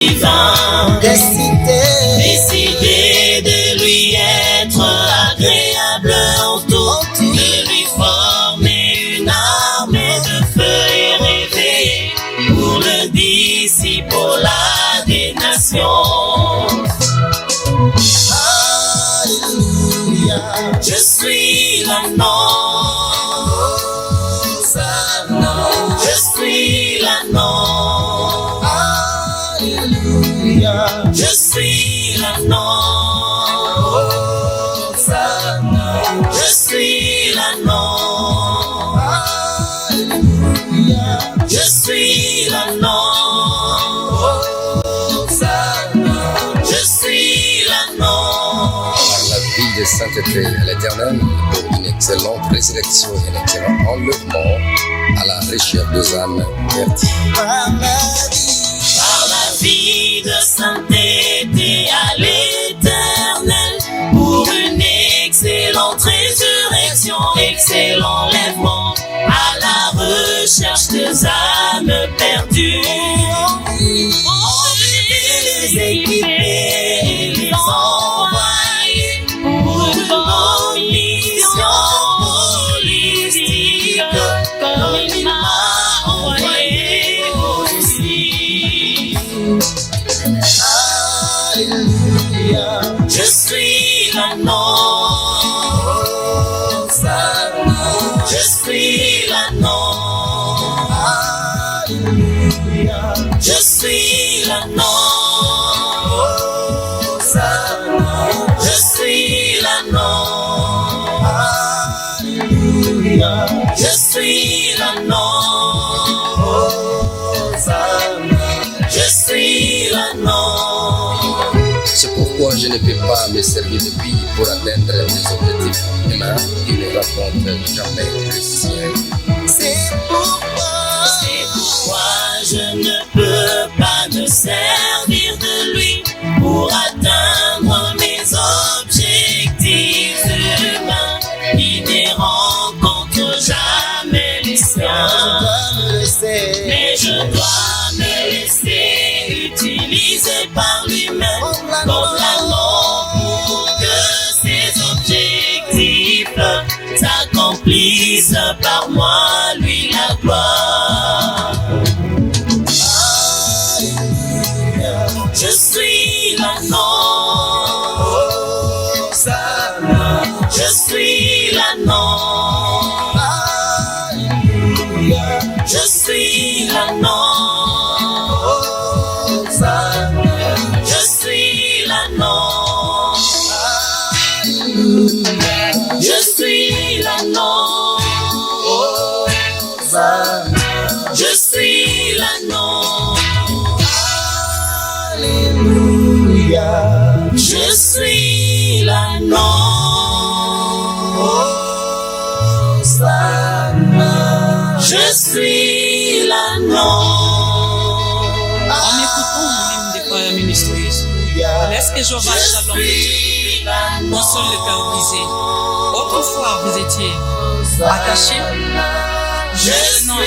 Décider de lui être agréable en tout, de lui former une armée de feu et réveiller pour le discipolat des nations. Alléluia, je suis l'agneau, je suis l'agneau. Je suis l'agneau, je suis l'agneau, je suis l'agneau, je suis l'agneau. Par la vie de sainteté à l'Éternel, pour une excellente résurrection et un excellent enlèvement à la recherche des âmes perdues. Par la vie de sainteté à l'Éternel, pour une excellente résurrection, excellent enlèvement à la recherche des âmes perdues. Les équiper et les envoyer pour une bonne mission holistique, comme il m'a envoyé aussi. Alléluia, je suis l'agneau, je suis l'agneau. Alléluia, je suis l'agneau, je suis l'agneau. Alléluia, je suis l'agneau, je suis l'agneau. C'est pourquoi je ne peux pas me servir de vie pour atteindre mes objectifs humains qui ne rencontrent jamais le sien. C'est pourquoi je ne peux pas me servir de lui pour atteindre mes objectifs humains qui ne rencontrent jamais les siens. Mais je dois me laisser utiliser par lui-même comme l'agneau pour que ses objectifs s'accomplissent par moi, lui la gloire. Alléluia, je suis l'agneau, je suis l'agneau. Alléluia, je suis l'agneau, je suis l'agneau. Alléluia, je suis l'agneau, je suis l'agneau. Alléluia, je suis l'agneau, je suis l'agneau. En écoutant l'hymne des frères ministries, laisse que je marche à l'homme de Dieu, non seul le cœur brisé. Autrefois vous étiez attachés, maintenant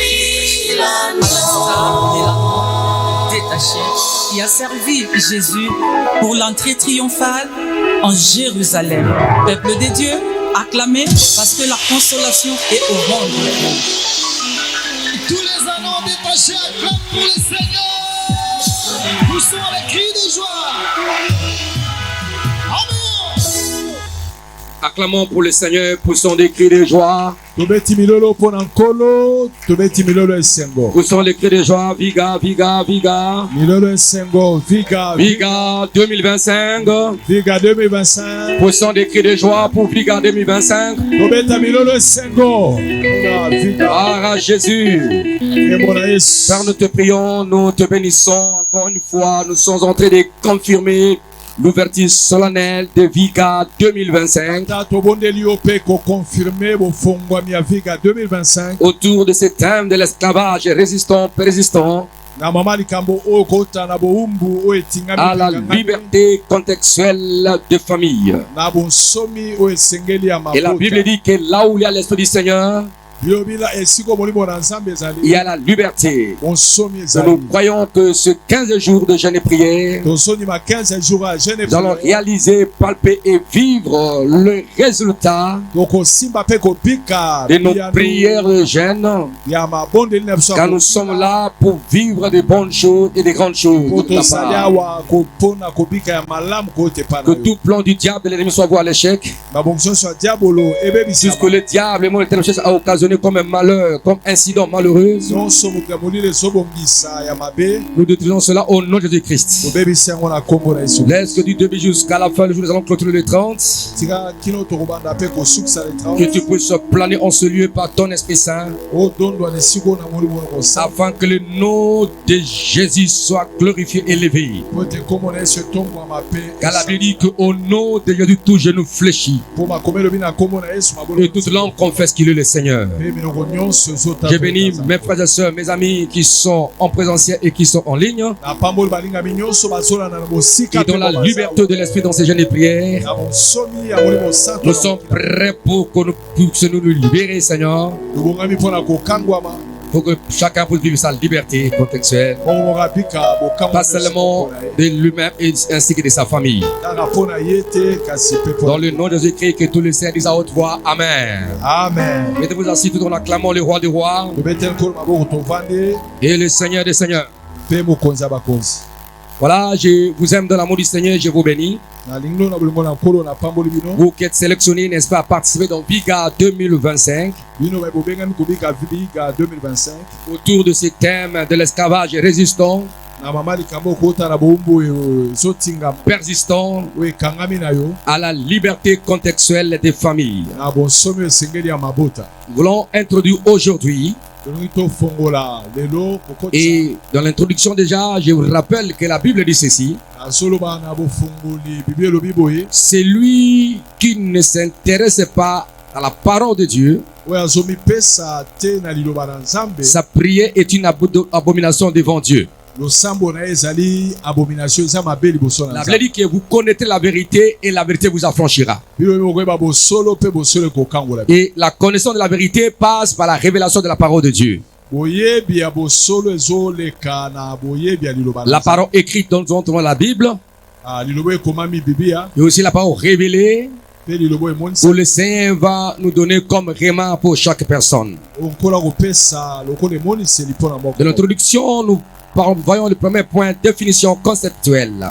détaché, qui a servi Jésus pour l'entrée triomphale en Jérusalem. Peuple de Dieu, acclamez parce que la consolation est au rang de vous. Tous les anneaux détachés acclament pour le Seigneur. Poussons avec cri de joie. Amen. Acclamons pour le Seigneur, poussons des cris de joie. Poussons les cris de joie. Viga, Viga, Viga. Viga 2025. Viga 2025. Poussons des cris de joie pour Viga 2025. Gloire à Jésus. Père, nous te prions, nous te bénissons. Encore une fois, nous sommes en train de confirmer l'ouverture solennelle de Viga 2025. Autour de ce thème de l'esclavage résistant, persistant. À la liberté contextuelle de famille. Et la Bible dit que là où il y a l'Esprit du Seigneur, bilobila esiko molimo na nzambe ezali il y a la liberté. bonsomi Nous ezali croyons que ce 15 jours de jeûne et prière, tozondima 15 jours ya jeune nous allons réaliser, palper et vivre le résultat tokosimba mpe kopika de nos prières de jeûne, ya mabondeli na biso car nous sommes là pour vivre de bonnes choses et de grandes choses. po de ta tosali part. awa mpona kobika ya malamu koyote epai Que na yo tout plan du diable et de l'ennemi soit voué à l'échec. mabongiso nyonso ya diabolo Puisque ebebisama le diable et mon éternel cherche à occasionner comme un malheur, comme incident malheureux, nyonso moto ya molili ezobongisa ya mabe nous détruisons cela au nom de Jésus-Christ. tobebisi yango na nkombo na yesu Laisse que du début jusqu'à la fin du jour, nous allons clôturer le 30. tika kino tokobanda mpe kosukisa le Que tu 30 puisses planer en ce lieu par ton Esprit Saint, odondwa na esika oyo na molimo na kosala afin que le nom de Jésus soit glorifié et élevé. po ete nkombo na yesu etombwama mpe Car la Bible dit qu'au nom de Jésus, tout genou fléchit mpo makomi elobi na nkombo na yesu et toute langue confesse qu'il est le Seigneur. mpe minoko nyonso J'ai béni mes frères et sœurs, mes amis qui sont en présentiel et qui sont en ligne, napamboli balingami nyonso bazolanda na mosika et dans la liberté de l'Esprit dans ces jeûnes et prières. na bonsomi ya molimo santo Nous sommes prêts pour que nous puissions nous libérer, Seigneur, tobongami mpona kokangwama pour que chacun puisse vivre sa liberté contextuelle, mokomoka bika bokangwa pas seulement de lui-même ainsi que de sa famille. kaka mpona ye te kasi mpe Dans mpo le nom de Jésus-Christ, que tous les saints disent à haute voix, Amen. amen Mettez-vous assis tout en acclamant le roi des rois tobeteli nkolo maboko tovande et le Seigneur des seigneurs. mpe mokonzi ya bakonzi Voilà, je vous aime dans l'amour du Seigneur, je vous bénis. nalingi no na bolingo na nkolo napamboli bino Vous qui êtes sélectionnés, n'est-ce pas, à participer dans Viga 2025 bino bobengami kobika viga 2025 autour de ce thème de l'esclavage résistant, na mama likambo okota na bowumbu oyo ezotingama persistant oyo ekangami na yo à la liberté contextuelle des familles. na bonsomi oyo esengeli ya mabota Nous voulons introduire aujourd'hui, tolingi tofongola lelo kokotisa et dans l'introduction déjà, je vous rappelle que la Bible dit ceci, azoloba na bofungoli bibi elobi boye celui qui ne s'intéresse pas à la parole de Dieu, oyo azomipesa te na liloba na nzambe sa prière est une abomination devant Dieu. losambo na ye ezali abomination eza mabe liboso na La nzambe Bible dit que vous connaîtrez la vérité et la vérité vous affranchira. bino bokoyeba bosolo mpe bosolo ekokangola bino. Et la connaissance de la vérité passe par la révélation de la parole de Dieu. boyebi ya bosolo ezoleka na boyebi ya liloba na La nzambe. parole écrite dans la Bible, Ah, liloba ekomami bibia et aussi la parole révélée, mpe liloba emonisa où le Seigneur va nous donner comme réman pour chaque personne. onkola kopesa lokola emoniseli mpo na moko De l'introduction, nous voyons le premier point, définition conceptuelle.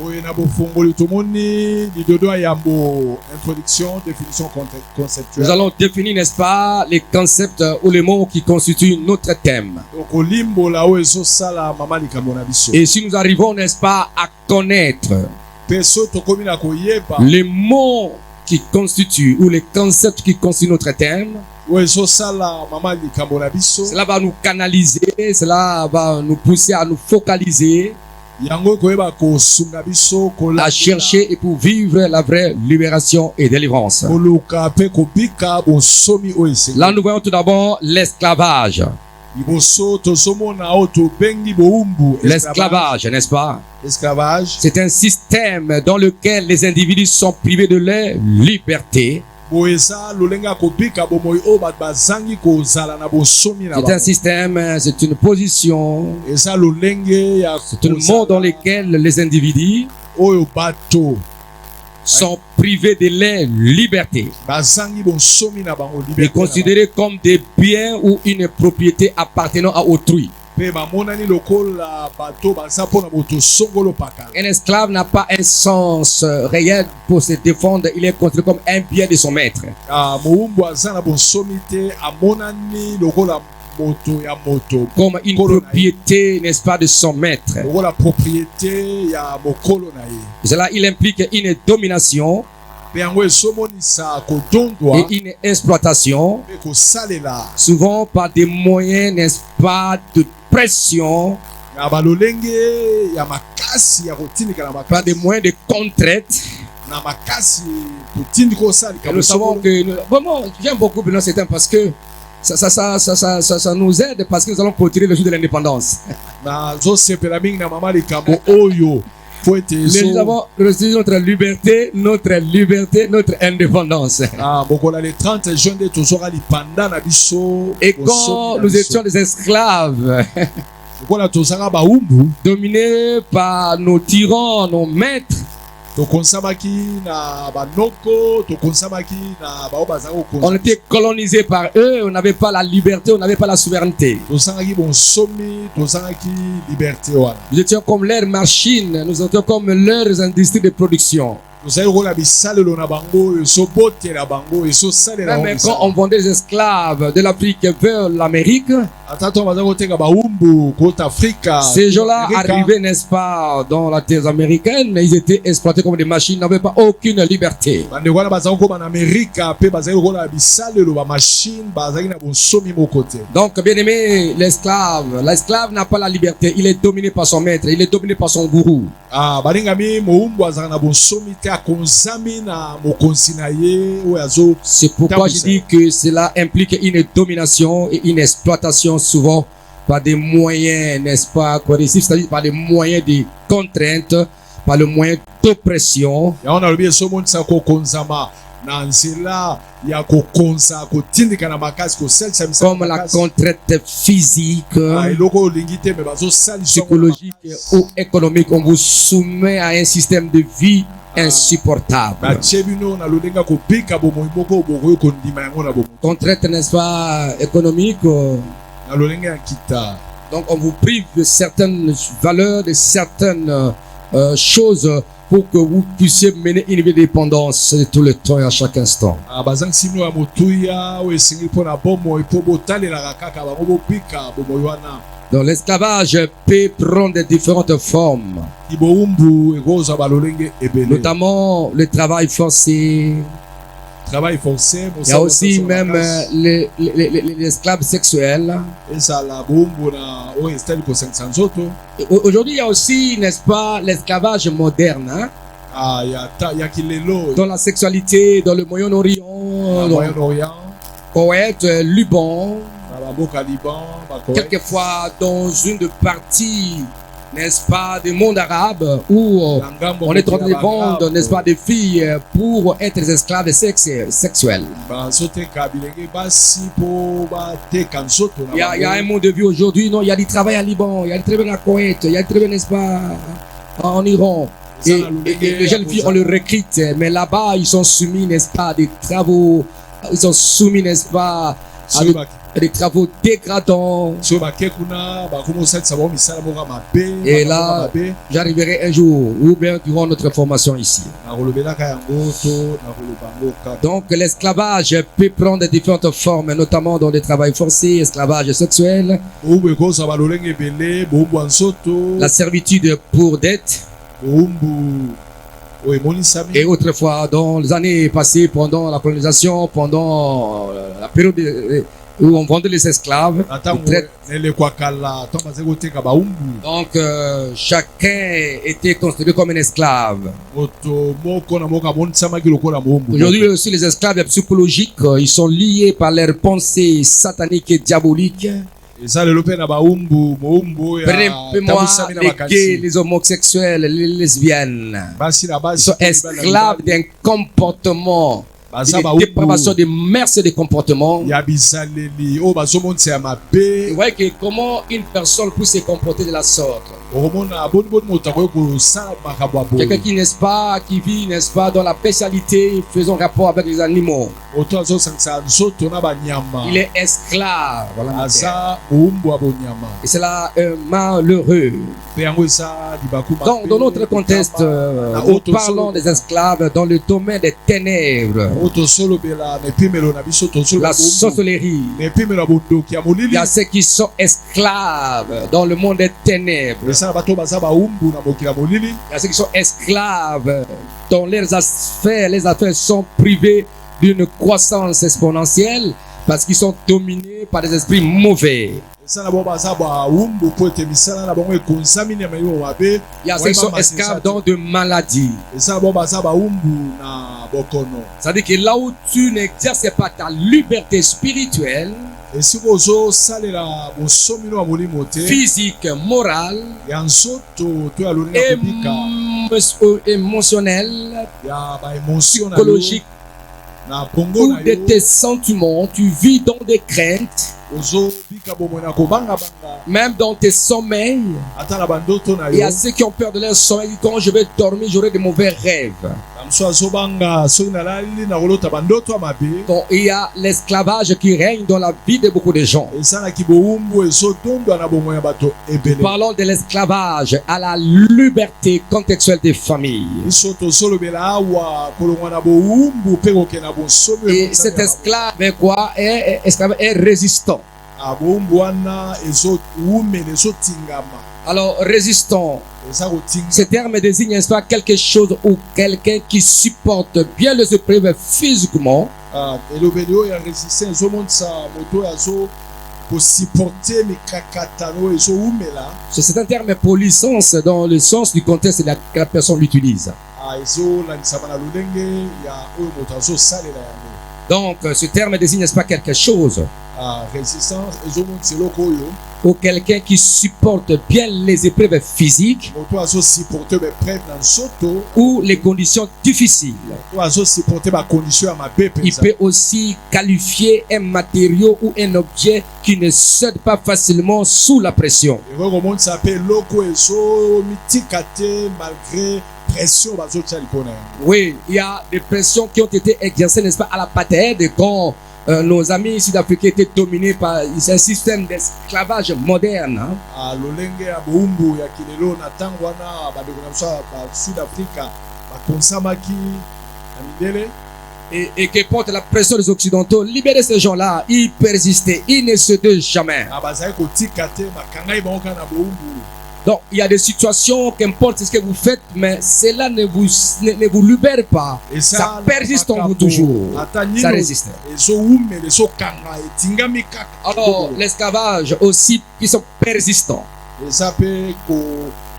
oyo na bofongoli tomoni lidodo ya yambo introduction définition Nous conceptuelle allons définir, n'est-ce pas, les concepts ou les mots qui constituent notre thème. okolimbola oyo ezosala mama likambo na biso Et si nous arrivons, n'est-ce pas, à connaître mpe so tokomi na koyeba les mots qui constituent ou les concepts qui constituent notre thème, oyo ezosala mama likambo na biso cela va nous canaliser, cela va nous pousser à nous focaliser, yango ekoyeba kosunga biso à chercher et pour vivre la vraie libération et délivrance. koluka mpe kobika bonsomi oyo esengeli Là, nous voyons tout d'abord l'esclavage. liboso tozomona oyo tobengi bowumbu L'esclavage, n'est-ce pas? esclavage C'est un système dans lequel les individus sont privés de leur liberté. boyo eza lolenge ya kobika bomoi oyo bato bazangi kozala na bonsomi na C'est un bango système, c'est une position, eza lolenge ya c'est un monde dans lequel les individus oyo bato sont privés de leur liberté bazangi bonsomi na bango et liberté na bango. considérés comme des biens ou une propriété appartenant à autrui. mpe bamonani lokola bato baza mpona moto songolo pakala Un esclave n'a pas un sens réel pour se défendre, il est considéré comme un bien de son maître. mowumbu aza na bonsomi te amonani lokola moto ya moto Comme une Mokolo na ye. propriété, n'est-ce pas, de son maître. lokola propriété ya mokolo na ye Cela, il implique une domination mpe yango ezomonisa kodondwa et une exploitation, mpe kosalela souvent par des moyens, n'est-ce pas, de pression, na balolenge ya makasi ya kotindika na par des makasi moyens de contrainte. na makasi kotindika osalika Et nous savons que, vraiment, j'aime beaucoup Benoît Sétain parce que ça nous aide parce que nous allons clôturer le jour de l'indépendance. nazosepela mingi na mama likambo oyo po ete Nous avons reçu notre liberté, notre indépendance. bokola le 30 juin nde tozwaka lipanda na biso. Et quand nous étions des esclaves, lokola tozalaka bawumbu, dominés par nos tyrans, nos maîtres, tokonsamaki na banoko, tokonsamaki na bao bazalaka on kokonza. était colonisés par eux, on n'avait pas la liberté, on n'avait pas la souveraineté. Tozalaki bonsomi, tozalaki liberté wana. Nous étions comme leurs machines, nous étions comme leurs industries de production. tozali kola bisalelo na bango ezobotela bango ezosalela Même quand on vendait les esclaves de l'Afrique vers l'Amérique, ata to baza koteka bawumbu kota Afrika. ces gens-là arrivaient, n'est-ce pas, dans la terre américaine, ils étaient exploités comme des machines, n'avaient pas aucune liberté. Bandeko wana baza ko na Amerika pe bazali kola bisalelo ba machine bazali na bonsomi mokote. Donc, bien aimé, l'esclave n'a pas la liberté, il est dominé par son maître, il est dominé par son gourou. Balingami moumbu azali na bonsomi te akonzami na mokonzi na ye oyo azo. C'est pourquoi je dis que cela implique une domination et une exploitation souvent par des moyens, n'est-ce pas, correctifs, c'est-à-dire par des moyens de contrainte, par le moyen d'oppression. Ya on a lobi so monisa ko konzama na nzela ya ko konza ko tindika na makasi ko selsa misa Comme la contrainte physique, eloko olingi te me bazo salisa psychologique ou économique, on vous soumet à un système de vie insupportable. bachebino na lolenga ko pika bomoi moko bokoyo kondima yango na bomo Contrainte, n'est-ce pas, économique. na lolenga ya kita. Donc on vous prive de certaines valeurs, de certaines choses pour que vous puissiez mener une vie de dépendance de tout le temps et à chaque instant. Bazangisi mino ya motuya oyo esengi mpo na bomoi mpo botalelaka kaka bango bopika bomoi wana. Donc l'esclavage peut prendre différentes formes, Ibowumbu ekozwa balolenge ebele. notamment le travail forcé. Travail forcé. Il y a aussi même les esclaves sexuels. ezala bowumbu na oyo estali kosangisa nzoto. Aujourd'hui, il y a aussi, n'est-ce pas, l'esclavage moderne, hein, ya kilelo dans la sexualité, dans le Moyen-Orient, dans Moyen-Orient Koweït, Liban, na baboka Liban bakowe. quelquefois dans une partie, n'est-ce pas, du monde arabe où on est en train de vendre, n'est-ce pas, des filles pour être des esclaves sexuels. bazoteka bilenge basi mpo bateka nzoto na Il y a un monde de vie aujourd'hui, non, il y a du travail à Liban, il y a du travail à Koweït, il y a du travail, n'est-ce pas, en Iran. Et les jeunes filles, on les recrute, mais là-bas, ils sont soumis, n'est-ce pas, à des travaux, ils sont soumis, n'est-ce pas, à des travaux dégradants. so bake kuna bakomosalisa bango misala moko ya mabe. Et là, j'arriverai un jour, ou bien durant notre formation ici. nakolobelaka yango to nakoloba yango kaka. Donc l'esclavage peut prendre différentes formes, notamment dans le travail forcé, esclavage sexuel, bowumbu ekozwa balolenge ebele, bowumbu ya nzoto, la servitude pour dette. bowumbu oyo emonisami. Et autrefois, dans les années passées, pendant la colonisation, pendant la période où on vendait les esclaves, na ntango les traites. nelekwa kala ntango bazali koteka bawumbu, Donc chacun était considéré comme un esclave. moto moko na moko amonisamaki lokola mowumbu. Aujourd'hui aussi, les esclaves psychologiques, ils sont liés par leurs pensées sataniques et diaboliques. eza lelo mpe na bawumbu mowumbu oyo Prenez-moi tambwisami na les gays, makanisi. les homosexuels, les lesbiennes. basi na Ils basi sont esclaves d'un comportement, baza de dépravation des mœurs et des comportements. ya bizaleli oyo bazomonisa ya Vous mabe. voyez que comment une personne peut se comporter de la sorte. okomona boniboni moto akoki kosala makambo ya Quelqu'un boye. qui, n'est-ce pas, qui vit, n'est-ce pas, dans la bestialité, faisant rapport avec les animaux. moto azosangisa nzoto na banyama Il est esclave. Voilà, mon frère. aza mowumbu ya bonyama. Et c'est là malheureux. mpe yango eza libaku mabe. Donc, dans notre contexte, nous parlons des esclaves dans le domaine des ténèbres, oyo tosolobela na epimelo na biso la tosolobela sorcellerie. na epimelo ya bondoki ya Il molili. y a ceux qui sont esclaves dans le monde des ténèbres. eza na bato baza bawumbu na mokili ya molili. Il y a ceux qui sont esclaves dont les affaires sont privées d'une croissance exponentielle parce qu'ils sont dominés par des esprits mauvais. eza na bango baza bawumbu mpo ete misala na bango ekonzami na mayebo mabe. Il y a ceux qui sont esclaves dans de maladies. eza na bango baza bawumbu na bokono. C'est-à-dire que là où tu n'exerces pas ta liberté spirituelle, esika ozosalela bosomi no ya molimo te physique, morale ya nzoto to ya lolinga et kobika émotionnel, ya ba émotion na yo psychologique na bongo ou na de yo tes sentiments, tu vis dans des craintes, ozo bika bomoi na kobanga banga même dans tes sommeils. ata na bandoto na Il y a yo ceux qui ont peur de leur sommeil. Quand je vais dormir, j'aurai de mauvais rêves. na mosu azobanga soki nalali na kolota bandoto ya mabe Donc, il y a l'esclavage qui règne dans la vie de beaucoup de gens. esalaki bowumbu ezotondwa na bomoi ya bato ebele Parlons de l'esclavage à la liberté contextuelle des familles. biso tozolobela awa kolongwa na bowumbu mpe kokenda bonsomi Et cet esclave esclave est résistant. bowumbu wana ezowumela ezotingama Alors, résistant, eza kotinga ce terme désigne, n'est-ce pas, quelque chose ou quelqu'un qui supporte bien les épreuves physiquement, elobeli oyo ya résistant ezomonisa moto oyo kosupporte mikakatano oyo ezowumela c'est un terme pour licence dans le sens du contexte que la personne l'utilise. ezolanisama na lolenge ya oyo moto azosalela yango Donc, ce terme désigne, n'est-ce pas, quelque chose résistance ezomonisa eloko oyo ou quelqu'un qui supporte bien les épreuves physiques moto azosupporte bepreve na nzoto ou les conditions difficiles. moto azosupporte bacondition ya mabe Il mpenza peut aussi qualifier un matériau ou un objet qui ne cède pas facilement sous la pression. ekoki komonisa mpe eloko ezomitika te malgré pression bazotia likolo na yango Oui, il y a des pressions qui ont été exercées, n'est-ce pas, à l'apartheid quand nos amis sud-africains étaient dominés par un système d'esclavage moderne. Hein. lolenge ya bowumbu ya kilelo na ntango wana bandeko na biso ya basud afrika bakonsamaki na midele Et qui porte la pression des Occidentaux, libérer ces gens-là, ils persistaient, ils ne cédaient jamais. bazali kotika te bakangai bango kaka na bowumbu. Donc, il y a des situations, qu'importe ce que vous faites, mais cela ne vous libère pas. Ça persiste en vous toujours. Ça résiste. ezowumela ezokanga etingami kaka Alors, l'esclavage aussi, qui sont persistants. eza mpe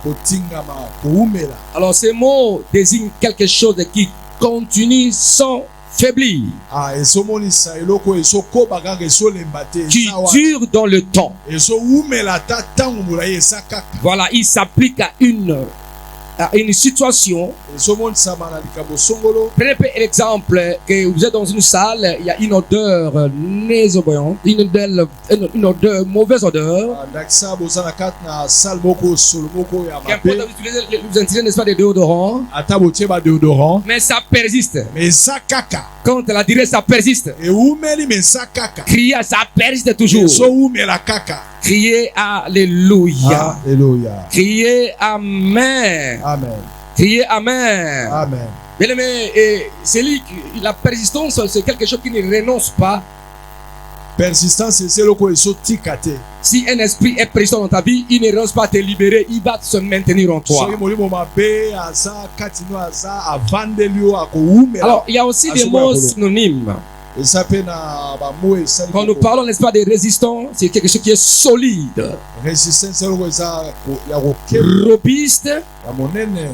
kotingama kowumela Alors, ces mots désignent quelque chose qui continue sans faiblir, ezomonisa eloko ezokoba kaka ezolemba te qui dure dans le temps. ezowumela ata ntango molai eza kaka Voilà, il s'applique à une situation. ezomonisama na likambo songolo. Prenez l'exemple que vous êtes dans une salle, il y a une odeur nauséabonde, une odeur, mauvaise odeur. ndakisa boza na kati na salle moko solo moko ya Qu'importe, mabe vous utilisez, n'est-ce pas, des déodorants, ata botie badéodorant mais ça persiste. mais eza kaka Quand la durée, ça persiste. ewumeli mais eza kaka Crier, ça persiste toujours. ezowumela kaka. Crier Alléluia. Alléluia. Crier Amen. Amen. Crier Amen. Amen. Bien aimé, la persistance, c'est quelque chose qui ne renonce pas. Persistance eza eloko ezotika te. Si un esprit est persistant dans ta vie, il ne renonce pas à te libérer, il va se maintenir en toi. soki molimo mabe aza kati no aza avandeli yo akowumela. Alors, il y a aussi des mots synonymes. eza mpe na bamo esali Quand nous parlons, n'est-ce pas, des résistants, c'est quelque chose qui est solide, résistance eloko eza ya kokeba robuste, ya monene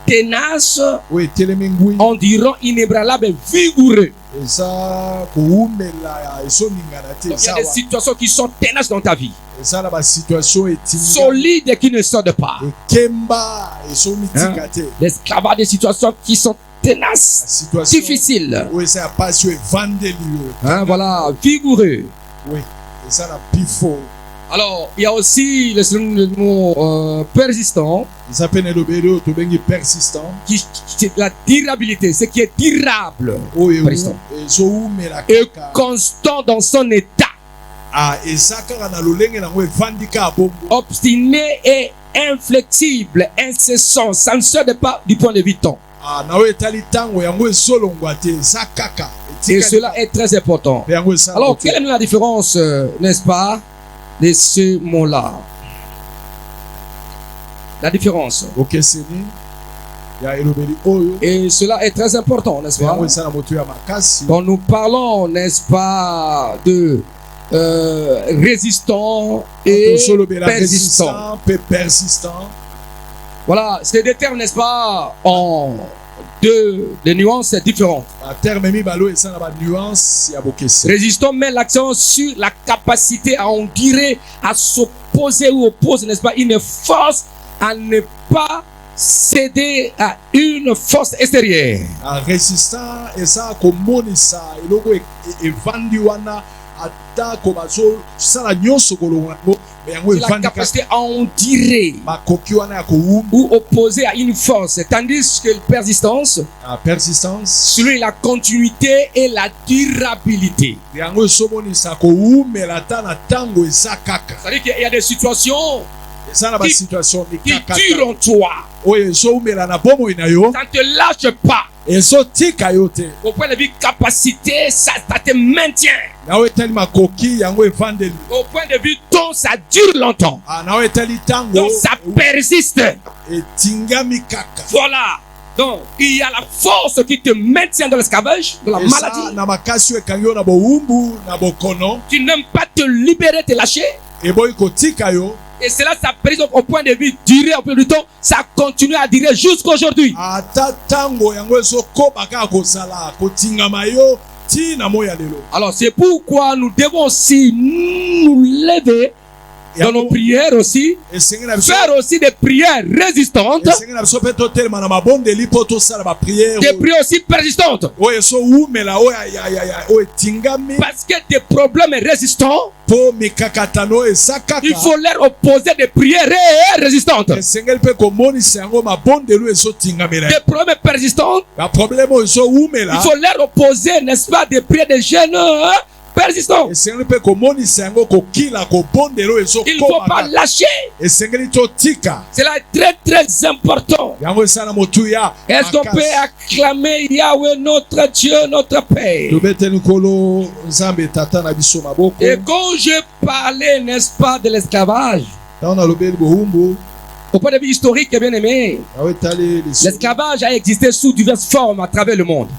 tenace, oyo etelemi ngwi on dirait inébranlable, vigoureux. eza kowumela ezoningana te. Donc, il y a des situations qui sont tenaces dans ta vie, eza na basituation etinga solides et qui ne sortent pas. ekemba ezomitika te. L'esclavage, des situations qui sont tenaces, situation difficiles. oyo eza ya pasi oyo evandeli yo. Hein, voilà, vigoureux. oui eza na pifo. Alors, il y a aussi le mot persistant, eza mpe na elobeli oyo tobengi persistant c'est la durabilité, ce qui est durable, oyo Persistant. ezowumela et kaka. constant dans son état, eza kaka na lolenge nango evandi kaka bongo. obstiné et inflexible, incessant, ça ne sort pas du point de vue temps. na oyo etali ntango yango ezolongwa te eza kaka Et cela est très important. mpe yango esala Alors, quelle est la différence, n'est-ce pas, de ce mot-là? La différence. okeseni ya elobeli oyo Et cela est très important, n'est-ce mpe pas? yango eza na moto ya makasi. Quand nous parlons, n'est-ce pas, de résistant et tosolobela persistant. résistant mpe persistant. Voilà, c'est des termes, n'est-ce pas, en deux nuances différentes. baterme mibale oyo eza na banuance ya bokeseni. Résistant met l'accent sur la capacité à endurer, à s'opposer ou opposer, n'est-ce pas, une force à ne pas céder à une force extérieure. résistant eza komonisa eloko evandi wana ata ko bazosala nyonso kolonga yango me yango C'est la evandi capacité à endurer makoki wana ya kowumba ou opposer à une force. Tandis que la persistance, persistance celui la continuité et la durabilité. yango ezomonisa kowumela ata na ntango eza kaka C'est-à-dire qu'il y a des situations eza na basituation qui mikaka durent en toi. oyo ezowumela na bomoi na yo Ça ne te lâche pas. ezotika yo te Au point de vue capacité, ça te maintient. nawe etali makoki yango evandeli Au point de vue ton, ça dure longtemps. nawe etali ntango Donc ça persiste. etingami kaka Voilà. Donc il y a la force qui te maintient dans l'esclavage, dans la eza maladie. na makasi oyo ekangi yo na bowumbu na bokono Tu n'aimes pas te libérer, te lâcher. eboyi kotika yo Et cela, ça persiste au point de vue durer au plus du temps. Ça continue à durer jusqu'à aujourd'hui. ata ntango yango ezokoba kaka kozala kotingama yo ntina moi ya lelo Alors c'est pourquoi nous devons aussi nous lever dans nos prières aussi. esengeli na biso Faire aussi des prières résistantes. esengeli na biso mpe totelema na mabondeli mpo tosala bapriere Des prières aussi persistantes. oyo ezowumela oyo oyo etingami Parce que des problèmes résistants, mpo mikakatano oyo eza kaka il faut leur opposer des prières résistantes. esengeli mpe komonisa yango mabondeli oyo ezotingamela Des problèmes persistants, baproblème oyo il ezowumela faut leur opposer, n'est-ce pas, des prières de jeûne persistants. esengeli mpe komonisa yango kokila kobondeli oyo Il ne faut pas ezokoma lâcher. esengeli totika Cela est très très important. yango eza na motuya Est-ce qu'on peut acclamer Yahweh notre Dieu, notre Père? tobeteli nkolo nzambe tata na biso maboko Et quand je parlais, n'est-ce pas, de l'esclavage, ntango nalobeli bowumbu au point de vue historique, bien aimé, nawe etali l'esclavage a existé sous diverses formes à travers le monde.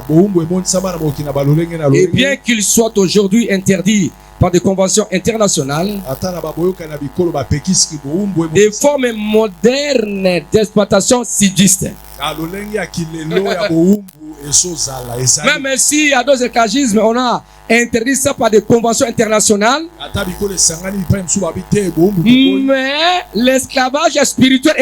bowumbu emonisama na mokili na balolenge na Et lolenge bien qu'il soit aujourd'hui interdit par des conventions internationales, ata na baboyoka na bikolo bapekisiki bowumbu des formes modernes d'exploitation subsistent. na lolenge ya kilelo ya bowumbu ezozala ezali Même si à d'autres éclagismes, on a interdit ça par des conventions internationales, ata bikolo esangani bipai mosusu babi te bowumbu tokoyi mais l'esclavage spirituel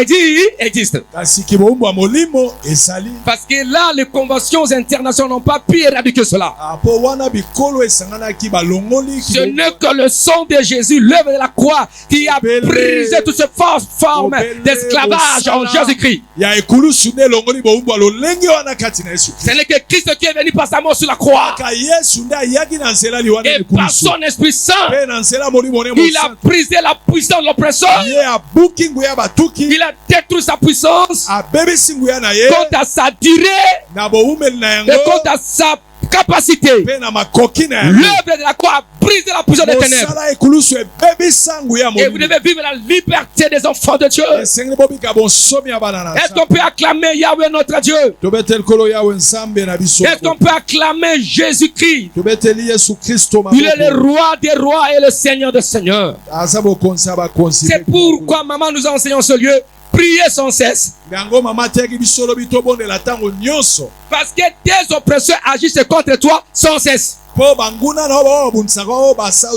existe. kasi ki bowumbu ya molimo ezali Parce que là, les conventions internationales n'ont pas pu éradiquer cela. mpo wana bikolo esanganaki balongoli Ce n'est que le sang de Jésus, l'œuvre de la croix, qui a brisé toutes ces fausses formes d'esclavage en Jésus-Christ. ya ekulusu nde elongoli bowumbu ya lolenge wana kati na yesu Ce n'est que Christ qui est venu par sa mort sur la croix. kaka yesu nde ayaki na nzela liwana Et par ekulusu son Esprit Saint, mpe na nzela molimo ne il a brisé la puissance de l'oppresseur. ye abuki nguya batuki Il a détruit sa puissance abebisi nguya na ye quant à sa durée na bowumeli na yango et quant à sa capacité. mpe na makoki na yango L'œuvre de la croix a brisé la puissance des ténèbres. mosala ekulusu ebebisa nguya Et vous molimo devez vivre la liberté des enfants de Dieu. esengeli bobika bonsomi ya bana na Est-ce qu'on peut acclamer Yahweh notre Dieu? tobeteli nkolo yawe nzambe na biso Est-ce qu'on peut acclamer Jésus-Christ? tobeteli yesu kristo Il est le maboko roi des rois et le seigneur des seigneurs. aza bokonzi ya bakonzi C'est pourquoi maman nous enseigne en ce lieu, priez sans cesse. yango mama ateyaki biso lobi tobondela ntango nyonso Parce que tes oppresseurs agissent contre toi sans cesse. mpo banguna na oyo babunisaka oyo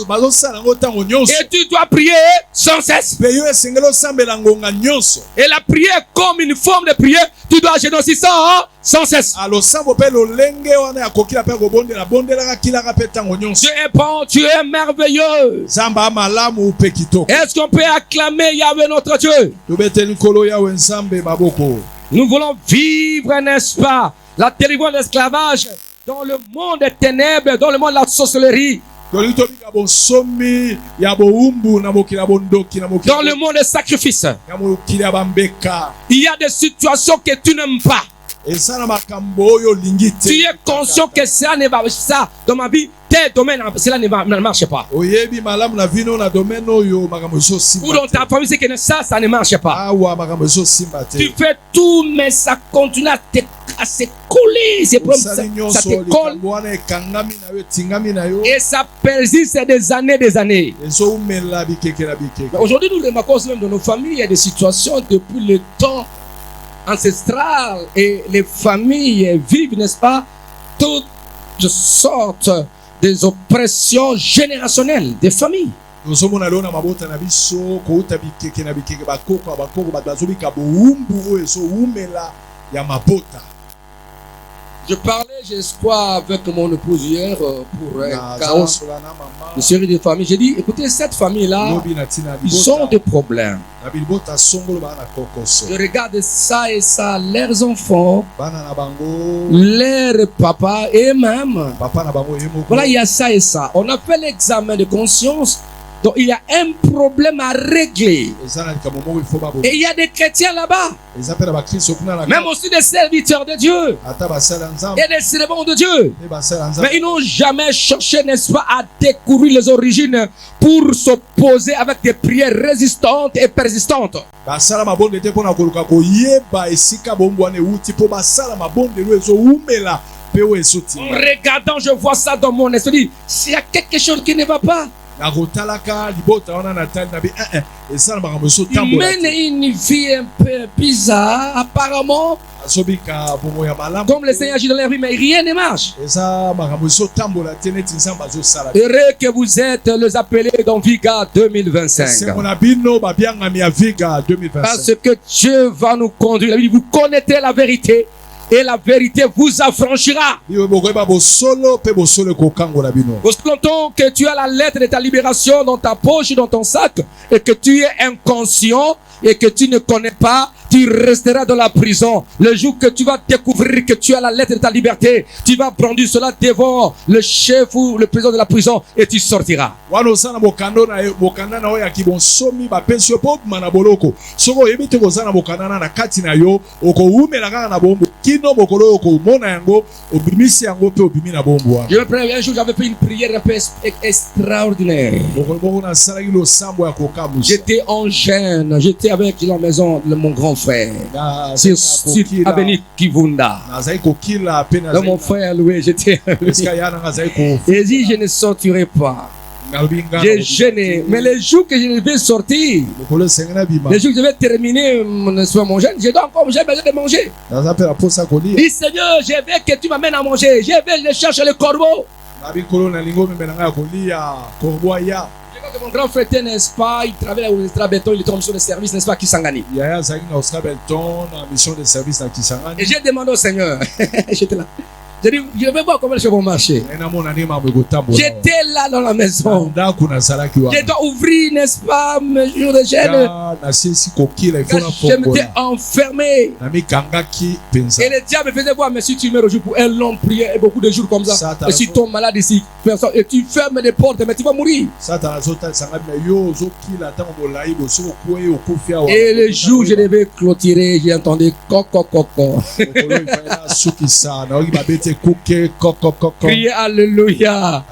bazosala yango ntango nyonso Et tu dois prier sans cesse. mpe yo esengeli osambela ngonga nyonso Et la prière comme une forme de prière, tu dois agir aussi sans cesse. alosambo mpe lolenge wana ya kokila mpe kobondela bondelaka kilaka mpe ntango nyonso Tu es bon, tu es merveilleux. nzambe amalamu mpe kitoko Est-ce qu'on peut acclamer Yahweh notre Dieu? tobeteli nkolo yawe nzambe maboko Nous voulons vivre, n'est-ce pas, la terrible esclavage dans le monde des ténèbres, dans le monde de la sorcellerie, tolingi tobika bonsomi ya bowumbu na mokili ya bondoki na mokili dans le monde des sacrifices. ya mokili ya bambeka Il y a des situations que tu n'aimes pas. eza na makambo oyo olingi te Tu es conscient que ça ne va pas, ça, dans ma vie, tes domaines, cela ne marche pas. oyebi malamu na vino na domaine oyo makambo Ou ezosimba dans ta famille, c'est que ça ne marche pas. awa makambo ezosimba te Tu fais tout, mais ça continue à se coller. C'est problème, osali ça nyonso te colle. likambo wana ekangami na yo etingami na yo Et ça persiste des années, des années. ezowumela bikeke na bikeke Mais aujourd'hui, nous remarquons aussi même dans nos familles, il y a des situations depuis le temps ancestral et les familles vivent, n'est-ce pas, toutes sortes des oppressions générationnelles des familles. ozomona leo na mabota na biso kouta bikeke na bikeke bakoko bato bazobika bowumbu oyo ezowumela ya mabota. Je parlais, je crois, avec mon épouse hier pour un cas, une série de familles. J'ai dit, écoutez, cette famille-là, ils ont des problèmes. Je regarde ça et ça, leurs enfants, leurs papas et même. Voilà, il y a ça et ça. On a fait l'examen de conscience. Donc il y a un problème à régler. Et il y a des chrétiens là-bas. Même aussi des serviteurs de Dieu. Et des servants de Dieu. Mais ils n'ont jamais cherché, n'est-ce pas, à découvrir les origines pour s'opposer avec des prières résistantes et persistantes. En regardant, je vois ça dans mon esprit. S'il y a quelque chose qui ne va pas, il mène une vie un peu bizarre, apparemment. Comme le Seigneur agit dans la vie, mais rien ne marche. Heureux que vous êtes les appelés dans Viga 2025. Parce que Dieu va nous conduire. Vous connaissez la vérité. Et la vérité vous affranchira. Constatons que tu as la lettre de ta libération dans ta poche, dans ton sac, et que tu es inconscient et que tu ne connais pas, tu resteras dans la prison. Le jour que tu vas découvrir que tu as la lettre de ta liberté, tu vas prendre cela devant le chef ou le président de la prison et tu sortiras. Je me rappelle un jour, j'avais fait une prière un peu extraordinaire. J'étais en gêne, j'étais avec la maison de mon grand frère. Sur Avenue Kivunda. Dans mon frère Louis, j'étais. Et dit, je ne sortirai pas. J'ai gêné, mais les jours que je vais sortir, les jours que je vais terminer mon jeûne, j'ai besoin de manger. Dis Seigneur, je veux que tu m'amènes à manger. Je vais chercher le corbeau. Mon grand frère, n'est-ce pas, il travaille au Strabelton, il est en mission de service, n'est-ce pas, Kisangani. Et j'ai demandé au Seigneur, j'étais là. J'ai dit, je vais voir comment les choses vont marcher. J'étais là dans la maison. Je dois ouvrir, n'est-ce pas, mes jours de jeûne. Je m'étais enfermé. Et le diable me faisait voir, mais si tu meurs aujourd'hui pour un long prière et beaucoup de jours comme ça, et si tu tombes malade ici, personne, et tu fermes les portes, mais tu vas mourir. Et le jour où je devais clôturer, j'ai entendu coco. Criez Alléluia.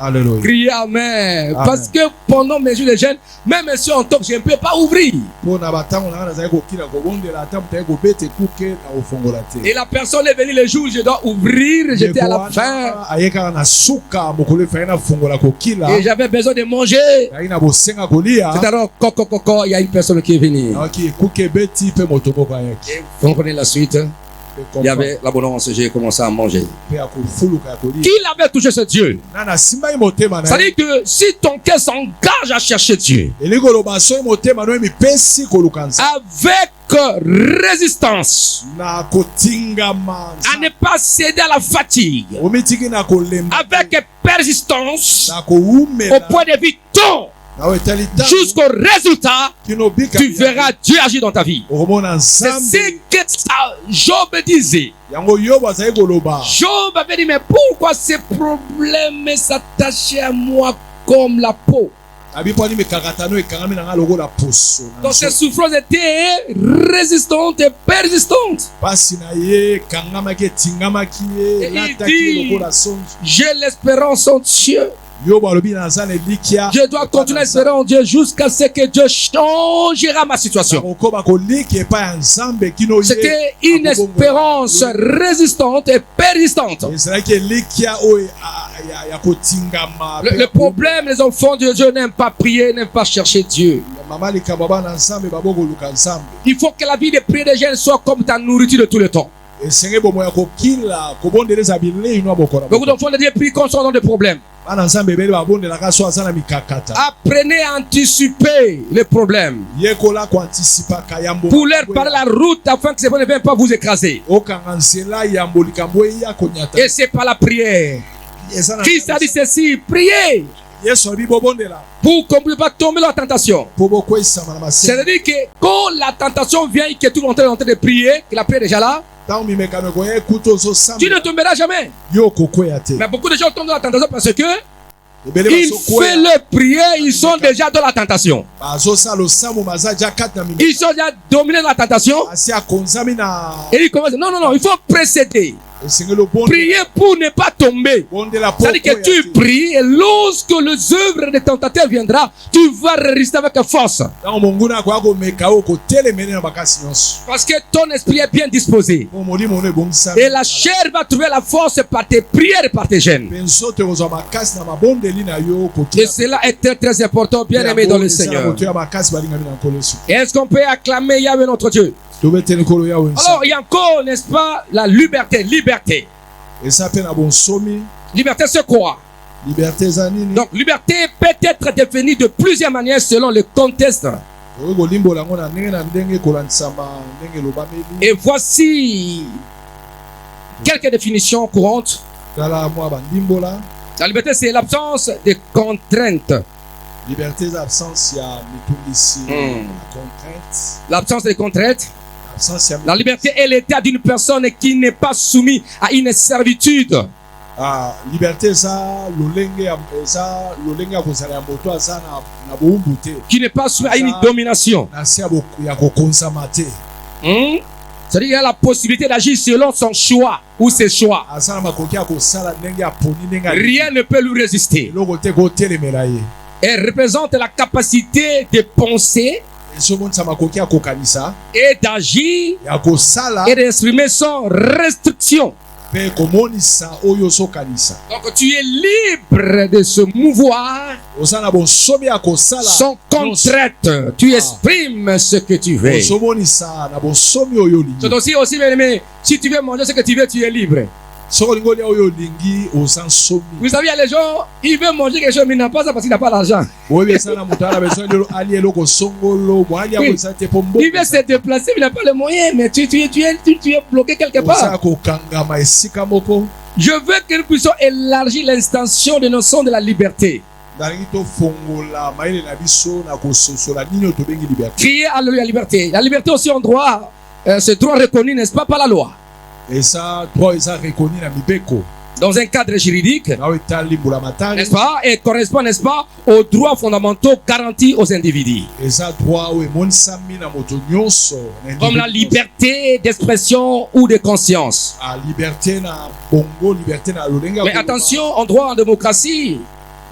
Criez Amen. Parce que pendant mes jours de jeûne, même si on tombe, je ne peux pas ouvrir. Et la personne est venue le jour où je dois ouvrir. J'étais à la fin. Et j'avais besoin de manger. C'est alors, il y a une personne qui est venue. Vous comprenez la suite? Il y avait l'abondance, j'ai commencé à manger. Qui avait touché ce Dieu? C'est-à-dire que si ton cœur s'engage à chercher Dieu avec résistance, à ne pas céder à la fatigue, avec persistance, au point de vue ton, jusqu'au résultat, tu verras Dieu agir dans ta vie. C'est ce que Job disait. Job avait dit, mais pourquoi ces problèmes s'attachaient à moi comme la peau? Donc ces souffrances étaient résistantes et persistantes. Et il dit, j'ai l'espérance en Dieu. Je dois continuer à espérer en Dieu jusqu'à ce que Dieu changera ma situation. C'était une espérance résistante et persistante. Le problème, les enfants de Dieu n'aiment pas prier, n'aiment pas chercher Dieu. Il faut que la vie de prière des jeunes soit comme ta nourriture de tout le temps. esenge bomo ya kokila kobondeleza bilei no bokora Beaucoup d'enfants ont des prix concernant des problèmes. bana nzambe ebele babondelaka so aza na mikakata Apprenez à anticiper les problèmes. yekola koantisipaka yambo Pour leur parler la route afin que ces problèmes ne viennent pas vous écraser. okanga nzela yambo likambo eya konyata Et c'est par la prière. eza na Christ a dit ceci, priez yesu abi bobondela pour qu'on ne puisse pas tomber dans la tentation. po bokwesama na masene C'est-à-dire que quand la tentation vient et que tout le monde est en train de prier, que la prière est déjà là, ntango mimekameko ye kuta ozosamba tu ne tomberas jamais. yo kokwea te Mais beaucoup de gens tombent dans la tentation parce que ebele ils font bazokwea leur prière, ils sont déjà dans la tentation. bazosala osambo baza ja kati na Ils sont déjà dominés dans la tentation. asi akonzami na Et ils commencent, non, il faut précéder. esengeli obondela Prier pour ne pas tomber. bondela po C'est-à-dire que tu pries et lorsque les œuvres des tentateurs viendront, tu vas résister avec force. ntango monguna akoya komeka oyo kotelemene na bakasi nyonso Parce que ton esprit est bien disposé. po molimo ono ebongisami Et la chair va trouver la force par tes prières et par tes jeûnes. mpe nzoto ekozwa makasi na mabondeli na yo Et cela est très très important, bien aimé dans le Seigneur. kotoya makasi balingami na nkolo yesu Est-ce qu'on peut acclamer Yahweh notre Dieu? tobeteli nkolo yawe Alors, il y a encore, n'est-ce pas, la liberté. Liberté. eza mpe na bonsomi Liberté, c'est quoi? liberté eza nini Donc, liberté peut être définie de plusieurs manières selon le contexte. okoki kolimbola yango na ndenge ekolandisama ndenge elobameli Et voici quelques définitions courantes. tala mwa bandimbola La liberté, c'est l'absence de contraintes. liberté eza absence ya mitungisi Hmm. ya contrainte L'absence de contraintes. absence ya La liberté est l'état d'une personne qui n'est pas soumise à une servitude. liberté eza lolenge ya kozala ya moto aza na bowumbu te Qui n'est pas soumise à une domination. na se ya kokonzama te C'est-à-dire qu'il y a la possibilité d'agir selon son choix ou ses choix. aza na makoki ya kosala ndenge aponi ndenge Rien ne peut lui résister. eloko te kotelemela ye Elle représente la capacité de penser ezomonisa makoki ya kokanisa et d'agir ya kosala et d'exprimer sans restriction. mpe komonisa oyo ozokanisa Donc tu es libre de se mouvoir oza na bonsomi ya kosala sans contrainte. Tu exprimes ce que tu veux. ozomonisa na bonsomi oyo olingi C'est aussi bien aimé, si tu veux manger ce que tu veux, tu es libre. soki olingi olia oyo olingi oza nsomi Vous savez, il y a les gens, ils veulent manger quelque chose, mais ils n'ont pas ça parce qu'il n'a pas d'argent. oyebi eza na moto ana besoin alia eloko songolo mwali yango eza te mpo Il veut se déplacer, mais il n'a pas les moyens, mais tu es bloqué quelque oza part. kokangama esika moko Je veux que nous puissions élargir l'extension de notion de la liberté. nalingi tofongola mayele na biso na kososola nini oyo tobengi liberté Crier alléluia liberté. La liberté aussi en droit, ce droit reconnu, n'est-ce pas, par la loi. eza droit eza reconnu na mibeko Dans un cadre juridique, na oyo etali mbula matari n'est-ce pas, et correspond, n'est-ce pas, aux droits fondamentaux garantis aux individus. eza droit oyo emonisami na moto nyonso na Comme la individu nyonso. liberté d'expression ou de conscience. Liberté na bongo liberté na lolenge ya Mais koloba. attention, en droit, en démocratie,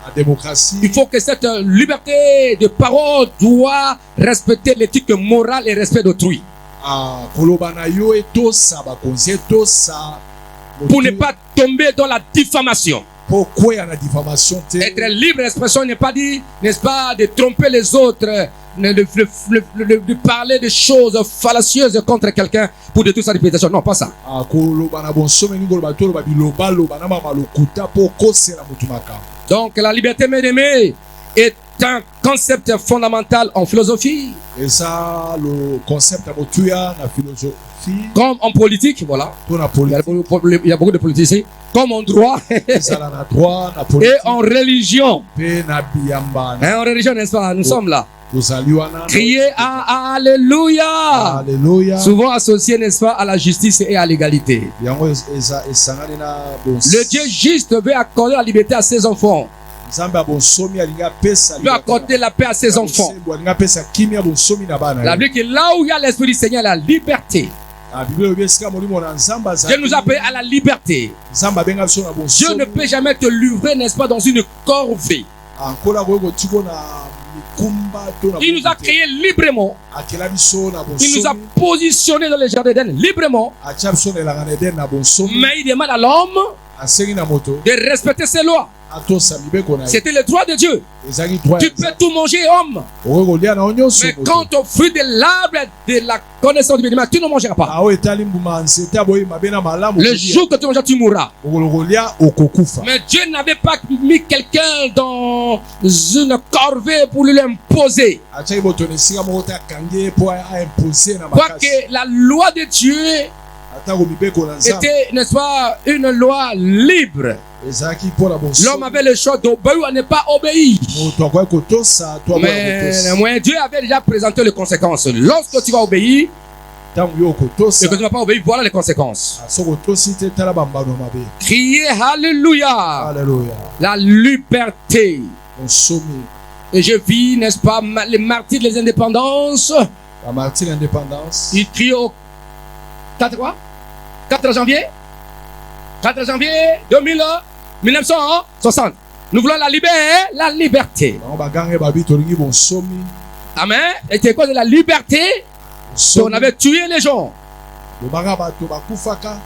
La démocratie il faut que cette liberté de parole doit respecter l'éthique morale et le respect d'autrui. koloba na yo etosa bakonzi etosa Pour ne pas tomber dans la diffamation. po kweya na diffamation te Être libre d'expression n'est pas dit, n'est-ce pas, de tromper les autres, de parler de choses fallacieuses contre quelqu'un pour détruire sa réputation. Non, pas ça. koloba na bonsomi elingi koloba toloba bilobaloba na mama lokuta po okosela motu makambo Donc la liberté, mes aimés, est un concept fondamental en philosophie, eza le concept ya motuya na philosophie comme en politique, voilà. to na Il y a politique beaucoup, il y a beaucoup de politiciens, comme en droit ezala na droit na et politique en religion. mpe na biyamba Hein, en religion, n'est-ce pas? Nous sommes là. tozali wana Crier à Alléluia. Alléluia Souvent associé, n'est-ce pas, à la justice et à l'égalité. yango eza esangani na Le Dieu juste veut accorder la liberté à ses enfants. nzambe ya bonsomi alingi apesa Veut accorder la paix à ses enfants. alingi apesa kimia bonsomi na bana La Bible dit que là où il y a l'Esprit du Seigneur, il y a la liberté. bible elobi esika molimo na nzambe Dieu nous a appelés à la liberté. nzambe abenga biso na Dieu ne bonsomi peut jamais te livrer, n'est-ce pas, dans une corvée. ankola koyei kotiko na mikumba to na Il nous a créés librement. akela biso na Il nous a bonsomi positionnés dans le jardin d'Éden librement. atia biso na elanga na eden na bonsomi Mais il demande à l'homme asengi na moto de respecter ses lois. atosa mibeko na ye C'était le droit de Dieu. ezalaki droit Tu ya peux Nzambe. tout manger, homme. okoki kolia na yo nyonso Mais moto. quant au fruit de l'arbre de la connaissance du bien, tu ne mangeras pas. aoyo etali mbuma ya nzete aboyi mabe na malamu Le kolia. jour que tu mangeras, tu mourras. okolo kolia okokufa Mais Dieu n'avait pas mis quelqu'un dans une corvée pour lui imposer. atiaki moto na esika moko te akangi ye mpo aimpose na makasi Quoique la loi de Dieu atako mibeko na nzambe était, n'est-ce pas, une loi libre. ezalaki mpo na L'homme bonsomi avait le choix d'obéir ou à ne pas obéir. moto akoki kotosa to aboya kotosa Mais Dieu avait déjà présenté les conséquences. Lorsque tu vas obéir ntango yo et que okotosa tu ne vas pas obéir, voilà les conséquences. soki otosi te tala bambano mabe Criez Alléluia. alleluya La liberté. bonsomi Et je vis, n'est-ce pas, les martyrs des indépendances. bamartir l'indépendance Ils crient au 4 quoi 4 janvier 4 janvier 1960. Nous voulons la liberté. bango bagange babi tolingi bonsomi Amen. Et c'est quoi de la liberté? On avait tué les gens. lobanga bato bakufaka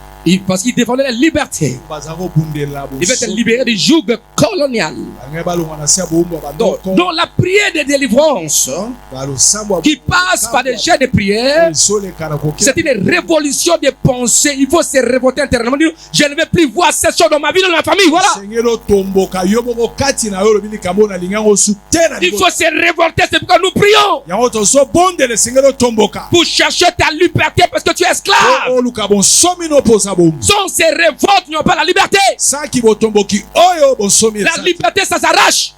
Parce qu'ils défendaient la liberté. baza kobundela Ils veulent être bonsomi libérés du joug colonial. bange balongwa na se ya boumba Donc, bandoko dans la prière de délivrance balosambo qui passe par des jets de prière, esoleka na kokia c'est une révolution des pensées. Il faut se révolter intérieurement. Dire, je ne vais plus voir cette chose dans ma vie, dans ma famille. Voilà. sengeli otomboka yo moko kati na yo olobi likambo nalingi yango su te na Il liboso. faut se révolter. C'est pourquoi nous prions yango tozobondela esengeli otomboka pour chercher ta liberté parce que tu es esclave. oluka bonsomi noposa bomu Sans ces révoltes, nous n'avons pas la liberté. saki botomboki oyo bonsomi La ezali. liberté, ça s'arrache.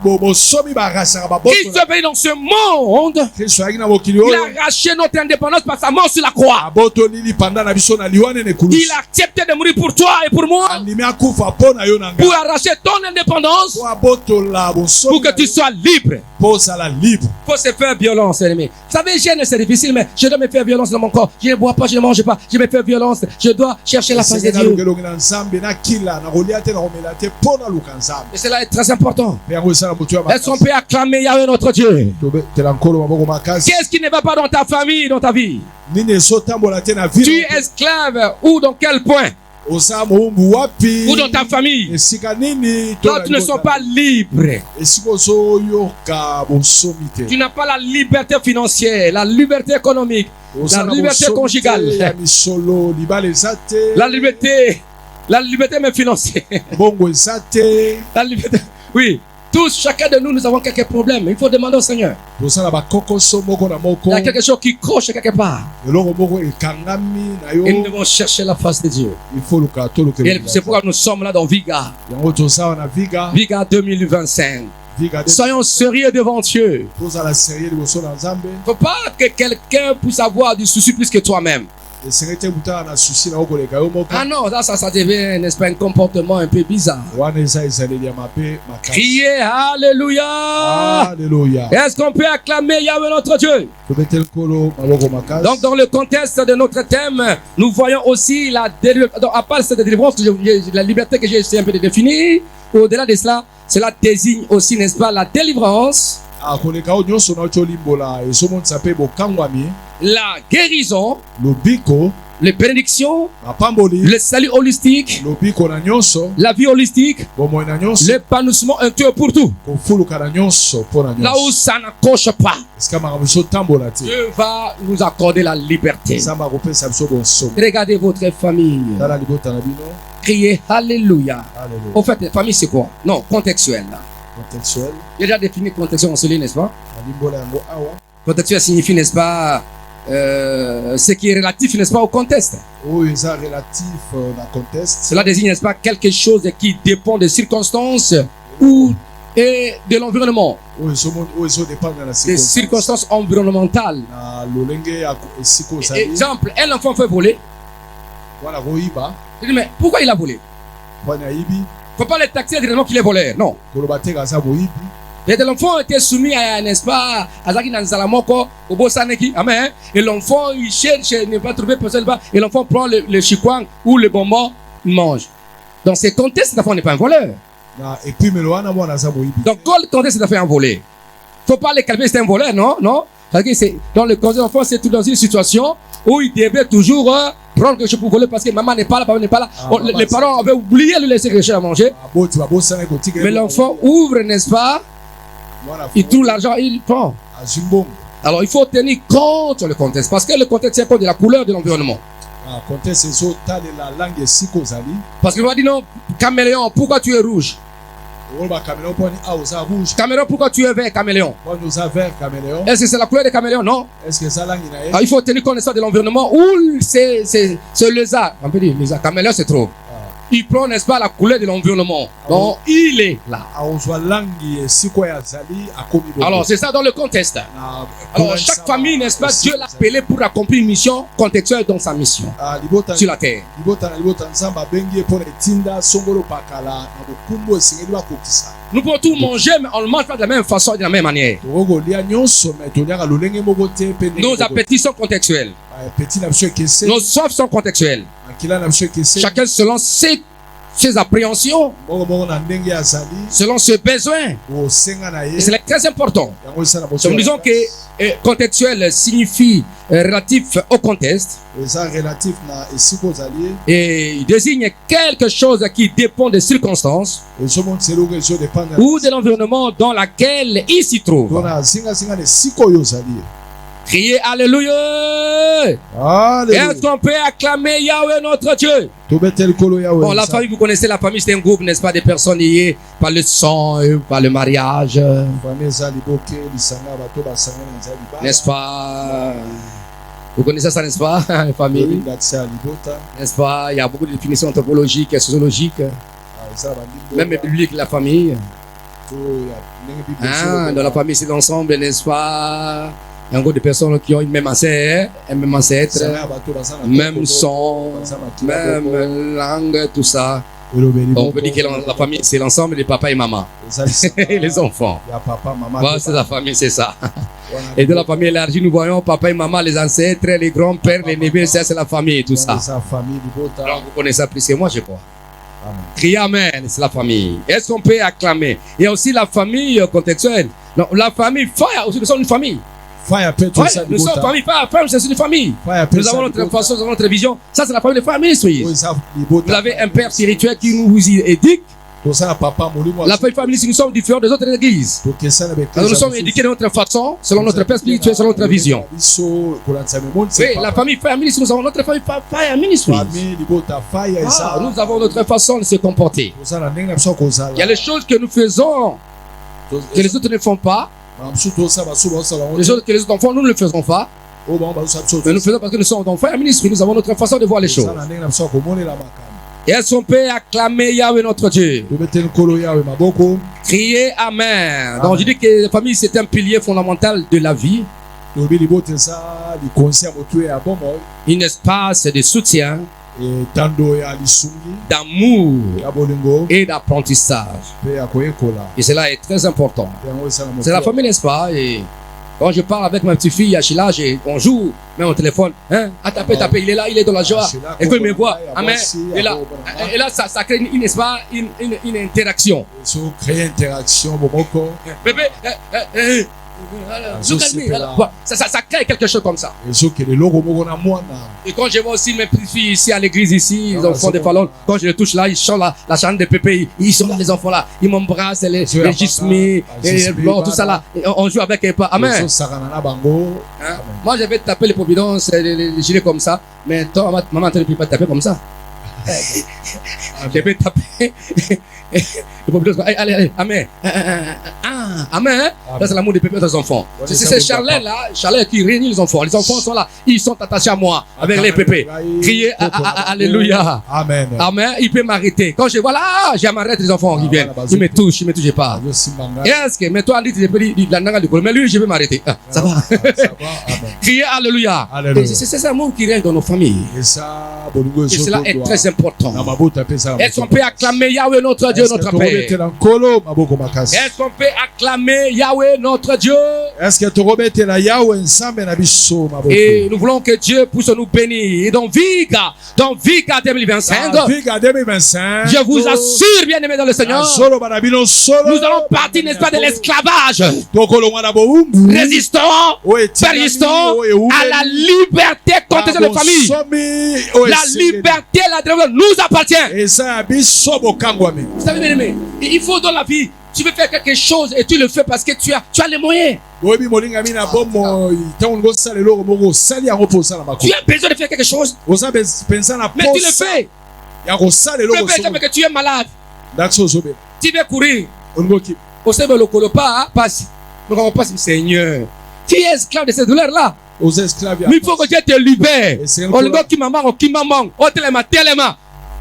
bonsomi barasaka Christ est venu dans ce monde. kristo ayaki na mokili Il oyo a arraché notre indépendance par sa mort sur la croix. abotoli lipanda na biso na liwa nene Il kulusi a accepté de mourir pour toi et pour moi. andimi akufa mpo na yo na Pour ngai arracher ton indépendance. po abotola bonsomi Pour que tu sois libre. mpo ozala libre Il faut se faire violence, ennemi. Vous savez, jeûne, c'est difficile, mais je dois me faire violence dans mon corps. Je ne bois pas, je ne mange pas. Je me fais violence. Je dois chercher la face de esengeli Dieu. nalongelongi na nzambe nakila nakolia te nakomela te mpo naluka nzambe Et cela est très important. mpe yango esala motu ya Est-ce qu'on peut acclamer Yahweh notre Dieu? tobetela nkolo maboko makasi Qu'est-ce qui ne va pas dans ta famille, dans ta vie? nini ezotambola te na Tu vie es esclave ou dans quel point? oza mowumbu wapi Ou dans ta famille? esika nini to Toi, tu ne sont pas libres. esika ozoyoka bonsomi te Tu n'as pas la liberté financière, la liberté économique, Oza la na liberté bonsomi te ya conjugale, misolo libala eza te la liberté même financière, bongo eza te la liberté. Oui, tous, chacun de nous, nous avons quelques problèmes. Il faut demander au Seigneur. tozala bakokoso moko na moko Il y a quelque chose qui croche quelque part. eloko moko ekangami na Et nous yo devons chercher la face de Dieu. il faut luka Et tolukela c'est pourquoi nous sommes là dans Viga. yango toza wana viga Viga 2025. viga Soyons sérieux devant Dieu. tozala serie liboso na nzambe Il ne faut pas que quelqu'un puisse avoir du souci plus que toi-même. esengeli te kutana na susi na yo koleka yo moko Ah non, ça devient, n'est-ce pas, un comportement un peu bizarre. wana eza ezaleli ya mabe makasi Criez Alléluia. alleluya Est-ce qu'on peut acclamer Yahweh notre Dieu? tobeteli nkolo maboko makasi Donc, dans le contexte de notre thème, nous voyons aussi la délivrance. À part cette délivrance, la liberté que j'ai essayé un peu de définir, au-delà de cela, cela désigne aussi, n'est-ce pas, la délivrance, koleka oyo nyonso na yo tolimbola ezomonisa mpe bokangwami la guérison, lobiko les bénédictions, mapamboli le salut holistique, lobiko na nyonso la vie holistique, bomoi na nyonso l'épanouissement un tout pour tout. kofuluka na nyonso mpo na Là où nyonso ça n'accroche pas, esika makambo ezotambola te Dieu va nous accorder la liberté. nzambe akopesa biso bonsomi Regardez votre famille. tala libota na bino Criez Alléluia. alleluya Au fait, famille, c'est quoi? Non, contextuel. Là. contextuel J'ai déjà défini contextuel en celui, n'est-ce pas? nalimbola yango awa Contextuel signifie, n'est-ce pas, ce qui est relatif, n'est-ce pas, au contexte. oyo eza relatif na contexte Cela désigne, n'est-ce pas, quelque chose qui dépend des circonstances ou et de l'environnement, oyo ezodépendre na des circonstances environnementales. na lolenge ya esika ozali Exemple, un enfant fait voler. wana koyiba Je dis, mais pourquoi il a volé? wana ayibi Il ne faut pas le taxer directement qu'il est voleur. Non. koloba te aza moyibi Et l'enfant était soumis à, n'est-ce pas, à Zaki Nanzalamoko, au Bosaneki. Amen. Et l'enfant, il cherche, il ne pas trouver personne là-bas. Et l'enfant prend le chikwang ou le bonbon, il mange. Dans ces contextes, l'enfant n'est pas un voleur. na epimelo wana mwana aza moyibi Donc, quand le contexte, c'est un volé. Il ne faut pas le calmer, c'est un voleur, non? Non. C'est-à-dire que c'est, dans le contexte, l'enfant, c'est tout dans une situation où ils devaient toujours prendre quelque chose pour voler parce que maman n'est pas là, papa n'est pas là. Les parents avaient oublié de lui laisser quelque chose à manger. Mais l'enfant ouvre, n'est-ce pas? Il trouve l'argent, il prend. Alors il faut tenir compte sur le contexte parce que le contexte tient compte de la couleur de l'environnement. Parce qu'il va dire non, caméléon, pourquoi tu es rouge? Caméléon, pourquoi tu es vert, caméléon? Est-ce que c'est la couleur des caméléons? Non. Alors, il faut tenir compte de l'environnement où c'est le lézard. On peut dire lézard, caméléon c'est trop. Il prend, n'est-ce pas, la couleur de l'environnement. Donc, il est là. Alors, c'est ça dans le contexte. Alors, chaque famille, n'est-ce pas, Dieu l'a appelé pour accomplir une mission contextuelle dans sa mission sur la terre. Nous pouvons tout manger, mais on ne mange pas de la même façon et de la même manière. Nos appétits sont contextuels. Nos soifs sont contextuels. Chacun selon ses appréhensions, selon ses besoins. C'est très important. Nous disons que contextuel signifie relatif au contexte. Et il désigne quelque chose qui dépend des circonstances ou de l'environnement dans lequel il s'y trouve. Criez Alléluia. Est-ce qu'on peut acclamer Yahweh notre Dieu? Bon, la famille, vous connaissez la famille, c'est un groupe, n'est-ce pas, des personnes liées par le sang, par le mariage. N'est-ce pas? Vous connaissez ça, n'est-ce pas, la famille? N'est-ce pas? Il y a beaucoup de définitions anthropologiques et sociologiques. Même bibliques, la famille. Dans la famille, c'est l'ensemble, n'est-ce pas? Un groupe de personnes qui ont une même ancêtre, même son, même langue, tout ça. On peut dire que la famille, c'est l'ensemble de papa et maman. Et les enfants. Voilà, c'est la famille, c'est ça. Et de la famille élargie, nous voyons papa et maman, les ancêtres, les grands-pères, les neveux, ça c'est la famille, tout ça. Alors vous connaissez ça plus que moi, je crois. Criez Amen, c'est la famille. Est-ce qu'on peut acclamer? Il y a aussi la famille contextuelle. Non, la famille, fire aussi, nous sommes une famille. Nous sommes famille, c'est une famille. Nous avons notre façon, nous avons notre vision. Ça, c'est la famille de Fire Ministries. Vous avez un père spirituel qui nous éduque. La famille, nous sommes différents des autres églises. Alors, nous sommes éduqués de notre façon, selon notre père spirituel, selon notre vision. Oui, la famille Fire Ministries, nous avons notre famille Fire Ministries. Nous avons notre façon de se comporter. Il y a les choses que nous faisons que les autres ne font pas. Les choses que les autres enfants, nous ne le faisons pas. Mais nous faisons parce que nous sommes enfants et ministres. Nous avons notre façon de voir les choses. Et est-ce qu'on peut acclamer Yahweh notre Dieu? Crier Amen. Donc je dis que la famille c'est un pilier fondamental de la vie. Un espace de soutien, d'amour et d'apprentissage. Et cela est très important. C'est la famille, n'est-ce pas? Et quand je parle avec ma petite fille Achila, on joue, mais au téléphone, hein, à taper, il est là, il est dans la joie. Et qu'il me voit, amen. Et là, ça crée n'est-ce pas, une interaction. Bébé, ça crée quelque chose comme ça. Et quand je vois aussi mes petites filles ici à l'église, ici, les enfants de Fallon, quand je les touche là, ils chantent la chante de Pépé, ils sont là, les enfants là, ils m'embrassent, les gismis, tout ça là, on joue avec eux. Amen. Moi je vais taper les providences, les gilets comme ça, mais toi, maman, tu ne peux pas taper comme ça. Je vais taper. Allez, amen. Amen. Là, c'est l'amour des pépés des enfants. C'est Charlet là, Charlet qui réunit les enfants. Les enfants sont là, ils sont attachés à moi avec les pépés. Criez Alléluia. Amen. Amen. Il peut m'arrêter. Quand je vois là, je m'arrête les enfants qui viennent. Ils me touchent, ils me touchent pas. Est-ce que, mais toi, mais lui, je vais m'arrêter. Ça va. Criez Alléluia. C'est cet amour qui règne dans nos familles. Et cela est très important. Est-ce qu'on peut acclamer Yahweh notre Dieu, notre Père? Est-ce qu'on peut acclamer acclamer Yahweh notre Dieu. Est-ce que tu remets la Yahweh ensemble na biso maboko? Et nous voulons que Dieu puisse nous bénir. Et dans Viga 2025, Viga 2025. je vous assure, bien aimés dans le Seigneur, Solo barabino solo. nous allons partir, n'est-ce pas, de l'esclavage Tokolo mwana boumbu. résistant, persistant à la liberté contextuelle de famille. La liberté, la délivrance nous appartient. Et ça biso bokangwami. Vous savez, bien aimé, il faut dans la vie, tu veux faire quelque chose et tu le fais parce que tu as les moyens. Oyebi molinga mina bomo tango ngosala eloko moko sali yango posa na Tu makolo. as besoin de faire quelque chose, Oza pensa na mais tu le fais. ya kosala eloko Peut-être soko. que tu es malade, Dakso zobe. tu veux courir. Ongoki. Au sein de l'okolo pas, passe. Nous avons pas Seigneur. Tu es esclave de cette douleur-là. Oza esclave ya. Mais il faut que Dieu te libère. Et c'est On le qui maman, qui maman, oh tellement.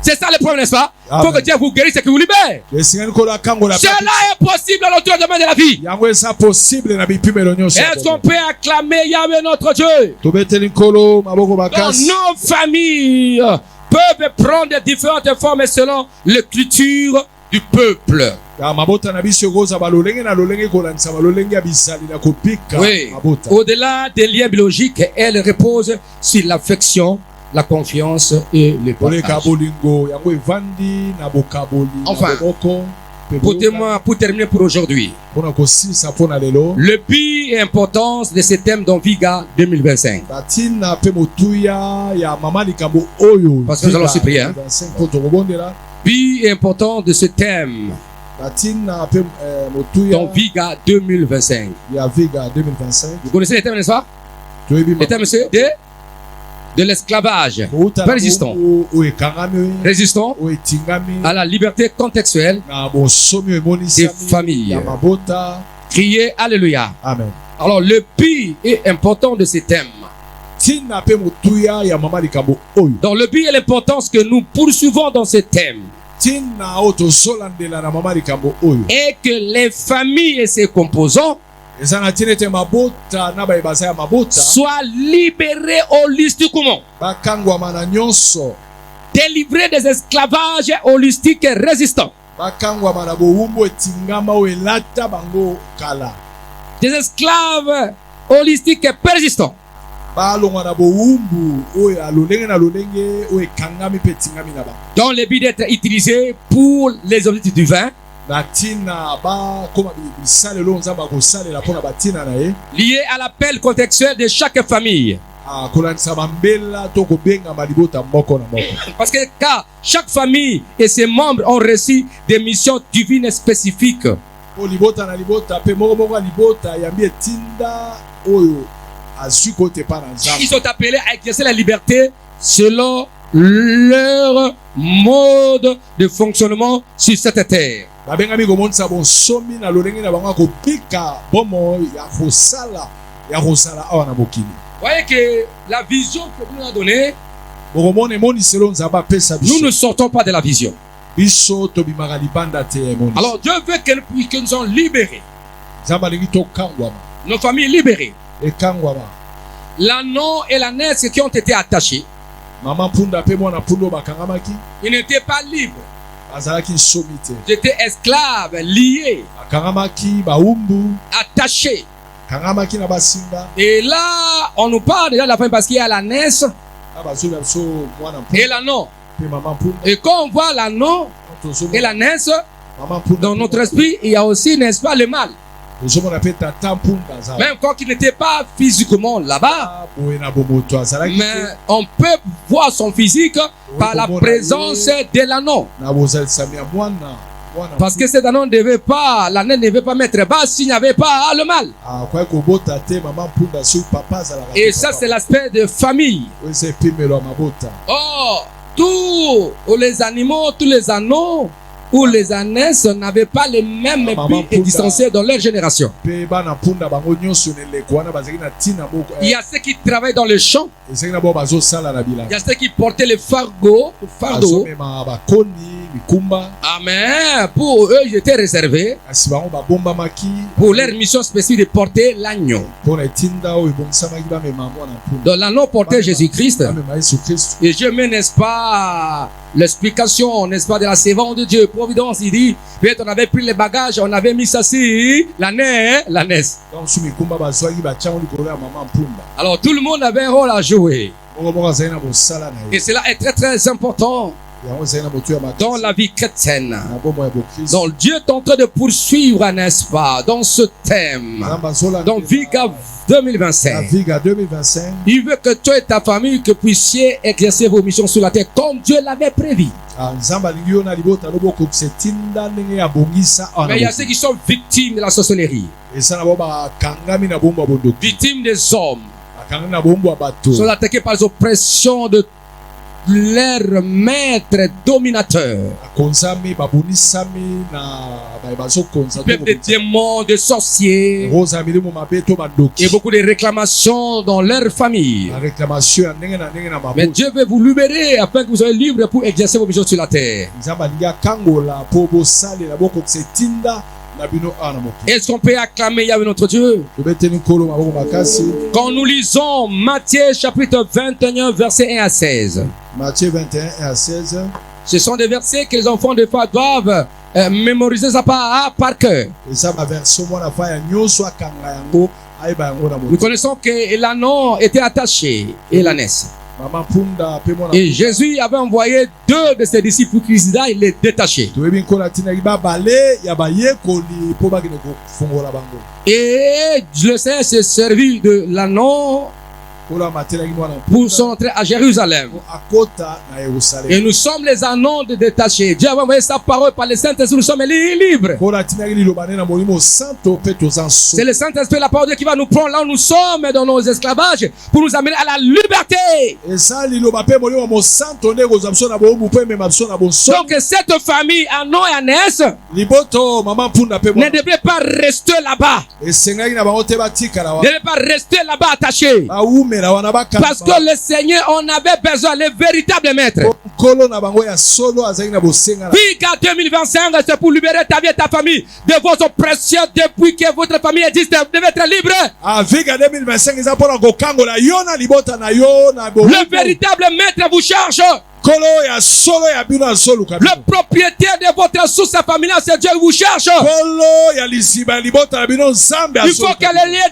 C'est ça le problème, n'est-ce pas? Il faut Amen. que Dieu vous guérisse et qu'il vous libère. Esengeli kola kango la. Cela est possible à l'autre domaine de la vie. Yango esa possible na bipimelo nyonso. Est-ce qu'on peut acclamer Yahweh notre Dieu? Tobeteli nkolo maboko Donc bakasi. nos familles peuvent prendre différentes formes selon l'écriture du peuple. Ya mabota na biso koza balolenge na lolenge kolandisa balolenge ya bisali na kopika Oui. mabota. Au-delà des liens biologiques, elle repose sur l'affection, la confiance et le Koleka partage. bolingo yango evandi na bokaboli. Enfin, na boboko, pe Pour terminer pour aujourd'hui, mpona kosilisa mpona lelo. le but et importance de ce thème dans Viga 2025. Batina pe motuya ya mama likambo oyo. Parce que nous allons aussi prier, hein. 25 po tokobondela. But et important de ce thème Batina pe motuya dans Viga 2025. ya Viga 2025. Vous connaissez les thèmes, n'est-ce pas? Toyebi Les thèmes, c'est de l'esclavage persistant, o ekangami résistant o etingami à la liberté contextuelle na bosomi des emonisami familles. ya mabota. Criez Alléluia. Amen. Alors, le but et important de ce thème, Tina pe motuya ya mama likambo oyo. dans le but et l'importance que nous poursuivons dans ce thème, Tina o tozolandela na mama likambo oyo. est que les familles et ses composants Eza na tina ete mabota na bayebasa ya mabota soient libérés holistiquement, bakangwama na nyonso, délivrés des esclavages holistiques et résistants, bakangwama na bowumbu etingama oyo elata bango kala, des esclaves holistiques et persistants, balongwa na bowumbu oyo ya lolenge na lolenge oyo ekangami mpe etingami na bango. dont le but d'être utilisés pour les objectifs divins, Na tina bakoma bisalelo nzambe akosalela mpona batina na ye, liés à l'appel contextuel de chaque famille. kolandisa bambela to kobengama libota moko na moko. Parce que car chaque famille et ses membres ont reçu des missions divines spécifiques. Po libota na libota mpe moko moko ya libota yambi etinda oyo azwi kote pa na Ils nzambe. sont appelés à exercer la liberté selon leur mode de fonctionnement sur cette terre. Babengami komonisa bonsomi na lolenge na bango ya kopika bomo ya kosala awa na mokili. Voyez que la vision que Dieu nous a donnée, bokomona emoniselo nzambe apesa nous biso. ne sortons pas de la vision. Biso tobimaka libanda te ya emoniselo. Alors Dieu veut que nous soyons libérés, nzambe alingi tokangwama nos familles libérées. ekangwama. L'ânon et la naisse qui ont été attachés, Mama mpunda mpe mwana mpunda oyo bakangamaki ils n'étaient pas libres. bazalaki nsomi te, Ils étaient esclaves, liés, bakangamaki bawumbu, attachés. bakangamaki na basinga. Et là, on nous parle déjà de la famille parce qu'il y a la naisse Na bazolya biso mwana et mpunda l'ânon. mpe mama mpunda. Et quand on voit l'ânon et la naisse, Mama mpunda dans notre esprit, il y a aussi, n'est-ce pas, le mal. ozomona mpe tata mpunda aza Même quand il n'était pas physiquement là-bas, boye na bomoto azalaki mais te on peut voir son physique par la présence de l'ânon. na bozalisami ya mwana Parce que cet ânon ne devait pas, l'âne ne devait pas mettre bas s'il n'y avait pas le mal. akoki kobota te mama mpunda soki papa azalaka Et ça, c'est l'aspect de famille. oyo eza epimelo ya mabota. Or, tous les animaux, tous les anneaux ou les ânesses n'avaient pas les mêmes buts existentiels dans leur génération. Mpe bana mpunda bango nyonso na eleko wana bazalaki na ntina moko Il y a ceux qui travaillent dans les champs, ezalaki na bao bazosala na il y bilanga a ceux qui portaient les fardeaux. bazomema bakoni mikumba Amen. Pour eux, ils étaient réservés kasi bango babombamaki pour leur mission spécifique de porter l'agneau. mpona etinda oyo ebongisamaki bamema mwana mpunda Donc l'agneau portait Jésus-Christ. bamema yesu kristu. Et je mets, n'est-ce pas, l'explication, n'est-ce pas, de la servante de Dieu pour providence. Il dit, peut-être on avait pris les bagages, on avait mis ça sur la naisse. donc sumi kumba bazwaki batiango likolo ya mama mpunda Alors tout le monde avait un rôle à jouer. moko moko azali na mosala na Et ye cela est très très important yango ezali na motu ya dans makasi la vie chrétienne. na bomoi ya bokristo Donc Dieu est en train de poursuivre, n'est-ce pas, dans ce thème. nzambe azolanda Dans Viga na 2025. viga 2025 Il veut que toi et ta famille que puissiez exercer vos missions sur la terre comme Dieu l'avait prévu. nzambe alingi yo na libota lobokokisa etinda ndenge abongisa awa Mais il y a ceux qui sont victimes de la sorcellerie, eza na bao bakangami na bombo ya bondoki victimes des hommes, bakangami na bombo ya bato sont attaqués par les oppressions de leur maître dominateur. bakonzami babunisami na bazokonza Peuple de démons, de sorciers, kozala milimo mabe to et bandoki beaucoup de réclamations dans leur famille. baréclamation ya ndenge na ndenge na Mais mabota Dieu veut vous libérer afin que vous soyez libres pour exercer vos missions sur la terre. nzambe alingi akangola mpo bosalela bokokisa etinda na bino awa na mokili Est-ce qu'on peut acclamer Yahweh notre Dieu? tobeteli nkolo maboko makasi Quand nous lisons Matthieu chapitre 21, versets 1 à 16, Matthieu 21 et à 16 ce sont des versets que les enfants de foi doivent mémoriser ça par cœur. eza baversion mwana fa ya nyonso akanga yango ayeba yango na Nous moto connaissons que l'ânon était attaché et l'ânesse. mama mpunda mpe mwana Et Jésus avait envoyé 2 de ses disciples Christ-là, il les détachait. toyebi nkolo atinaki babale ya bayekoli mpo bakende kofungola bango Et le Seigneur s'est servi de l'ânon nkolo amatelaki mwana pour son entrée à Jérusalem. mpo akota na Et yerusalemu nous sommes les anons de détachés. Dieu avait envoyé sa parole par le Saint-Esprit, nous sommes libres. nkolo atinaki liloba nde na molimo santo mpe toza nso C'est le Saint-Esprit, la parole de Dieu qui va nous prendre là où nous sommes dans nos esclavages pour nous amener à la liberté. eza liloba mpe molimo mosanto nde ekozwa biso na boyumbu mpo emema biso na bonsomi Donc cette famille, Anon et Anès, liboto mama mpunda mpe ne mwana devait pas rester là-bas. esengaki na bango te batikala Ne wa devait pas rester là-bas attachés. baumela wana Parce que le Seigneur, on avait besoin, le véritable maître. nkolo na bango ya solo azalaki na bosenga na Viga 2025, c'est pour libérer ta vie et ta famille de vos oppressions depuis que votre famille existe. Vous devez être libre. aviga 2025 eza mpona kokangola yo na libota na yo na Le véritable maître vous cherche. nkolo ya solo ya bino azoluka Le propriétaire de votre source familiale, c'est Dieu qui vous cherche. nkolo ya liziba ya libota na bino nzambe Il faut que les liens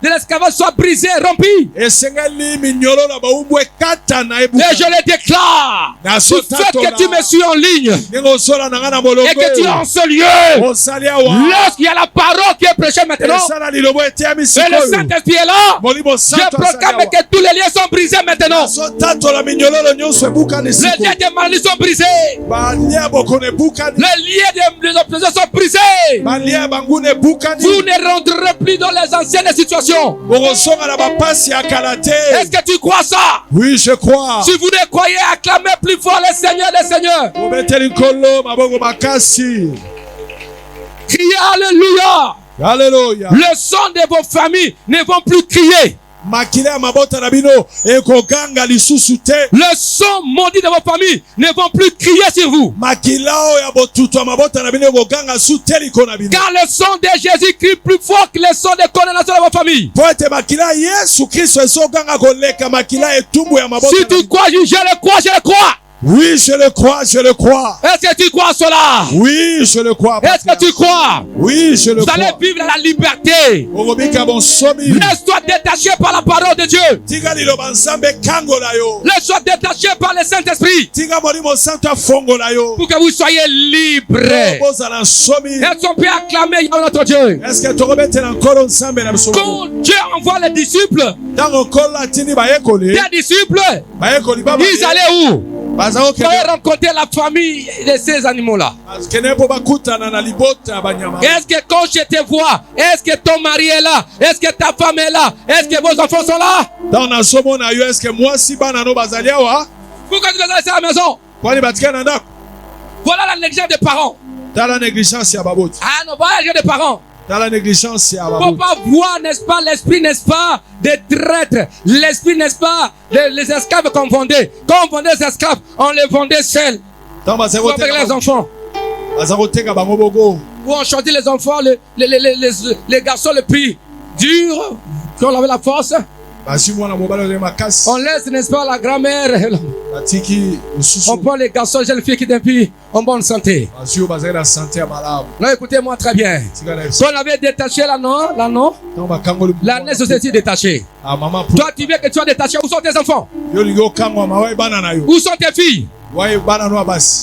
de l'esclavage soient brisés, rompus. esengeli minyolo na baumbu ekata na Et ebuka je le déclare. na Du fait que tu me suis en ligne ndenge osola na nga na et molongo que tu es en ce lieu, osali awa lorsqu'il y a la parole qui est prêchée maintenant, esala lilobo eteyami et le sikoyo Saint-Esprit est là, molimo je santo proclame asali awa que tous les liens sont brisés maintenant. azotatola minyololo nyonso ebukani Les sikoyo liens de maladie sont brisés. balia ya bokono ebukani Les liens des oppressions sont brisés. balia ya banguna ebukani Vous ne rentrerez plus dans les anciennes situations. bokosonga na bapasi ya kala te Est-ce que tu crois ça? oui je crois Si vous ne croyez, acclamez plus fort les seigneurs. obeteli nkolo maboko makasi Criez Alléluia. Alléluia. Le son de vos familles ne vont plus crier. makila ya mabota na bino ekoganga lisusu te Le son maudit de vos familles ne vont plus crier sur vous. makila oyo ya botutu ya mabota na bino ekoganga su te liko na bino Car le son de Jésus crie plus fort que le son de condamnation de vos familles. po ete makila ya yesu kristo ezoganga koleka makila etumbu ya mabota Si na tu bino. crois, je le crois, je le crois. Oui, je le crois, je le crois. Est-ce que tu crois cela? Oui, je le crois. Est-ce que tu crois? Oui, je le Vous allez crois. vivre la liberté. Okobika bonsomi. Laisse-toi détacher par la parole de Dieu. Tika liloba nzambe kangola yo. Laisse-toi détacher par le Saint-Esprit. Tika molimo santo afongola yo. Pour que vous soyez libres. Bozala nsomi. Est-ce qu'on peut acclamer notre Dieu? Est-ce que tokobetela nkolo nzambe na biso? Quand Dieu envoie les disciples, Tango nkolo atindi bayekoli. les disciples, Bayekoli baba. ils allaient où? Bazao Pour rencontrer la famille de ces animaux-là. kene po bakutana na libota banyama. Est-ce que quand je te vois, est-ce que ton mari est là? Est-ce que ta femme est là? Est-ce que vos enfants sont là? Dans na somo na yo est-ce que mwasi bana no bazali awa? Pourquoi tu les as laissés à la maison? Kwani batika na ndako? Voilà la négligence des parents. Tala négligence ya baboti. Ah non, voilà la négligence des parents. Tala négligence ya Il ne faut baboti. pas voir, n'est-ce pas, l'esprit, n'est-ce pas, des traîtres. L'esprit, n'est-ce pas, les esclaves qu'on vendait. Quand on vendait les esclaves, on les vendait seuls. Tango bazali Avec les enfants. koteka bango bogo. Où on choisit les enfants, les garçons les plus durs, qui ont avait la force. On laisse, n'est-ce pas, la grand-mère. On prend les garçons, jeunes filles qui depuis en bonne santé. Non, écoutez-moi très bien. Si on avait détaché l'anneau, l'année société détachée. Toi, tu veux que tu sois détaché. Où sont tes enfants? Où sont tes filles?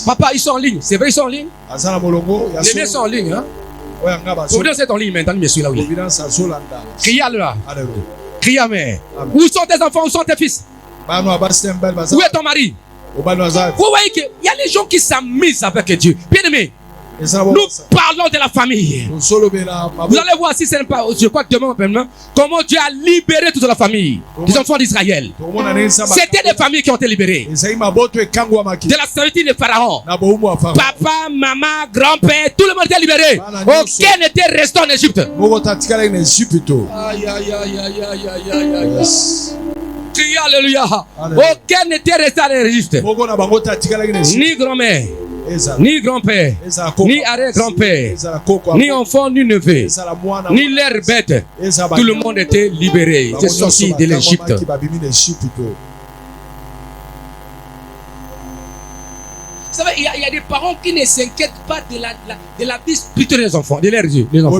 Papa, ils sont en ligne. C'est vrai, ils sont en ligne. Les miens sont en ligne. Hein? Providence est en ligne maintenant, je suis là où il est. Crie là. Crie à mère. Où sont tes enfants? Où sont tes fils? Où est ton mari? Vous voyez qu'il y a les gens qui s'amusent avec Dieu. Bien aimé, nous parlons de la famille. Vous allez voir si ce n'est pas, je crois que demain, comment Dieu a libéré toute la famille des enfants d'Israël. C'était des familles qui ont été libérées de la servitude des pharaons. Papa, maman, grand-père, tout le monde était libéré. Aucun n'était resté en Égypte. Aïe, aïe, aïe, aïe, aïe, aïe, aïe, aïe. Crie alléluia. Aucun n'était resté en Égypte. Ni grand-mère, ni grand-père, ni arrière-grand-père, ni enfant, ni neveu, ni l'air bête. Tout le monde était libéré. C'est sorti de l'Égypte. Vous savez, il y a des parents qui ne s'inquiètent pas de la vie spirituelle des enfants, de leurs yeux, les enfants.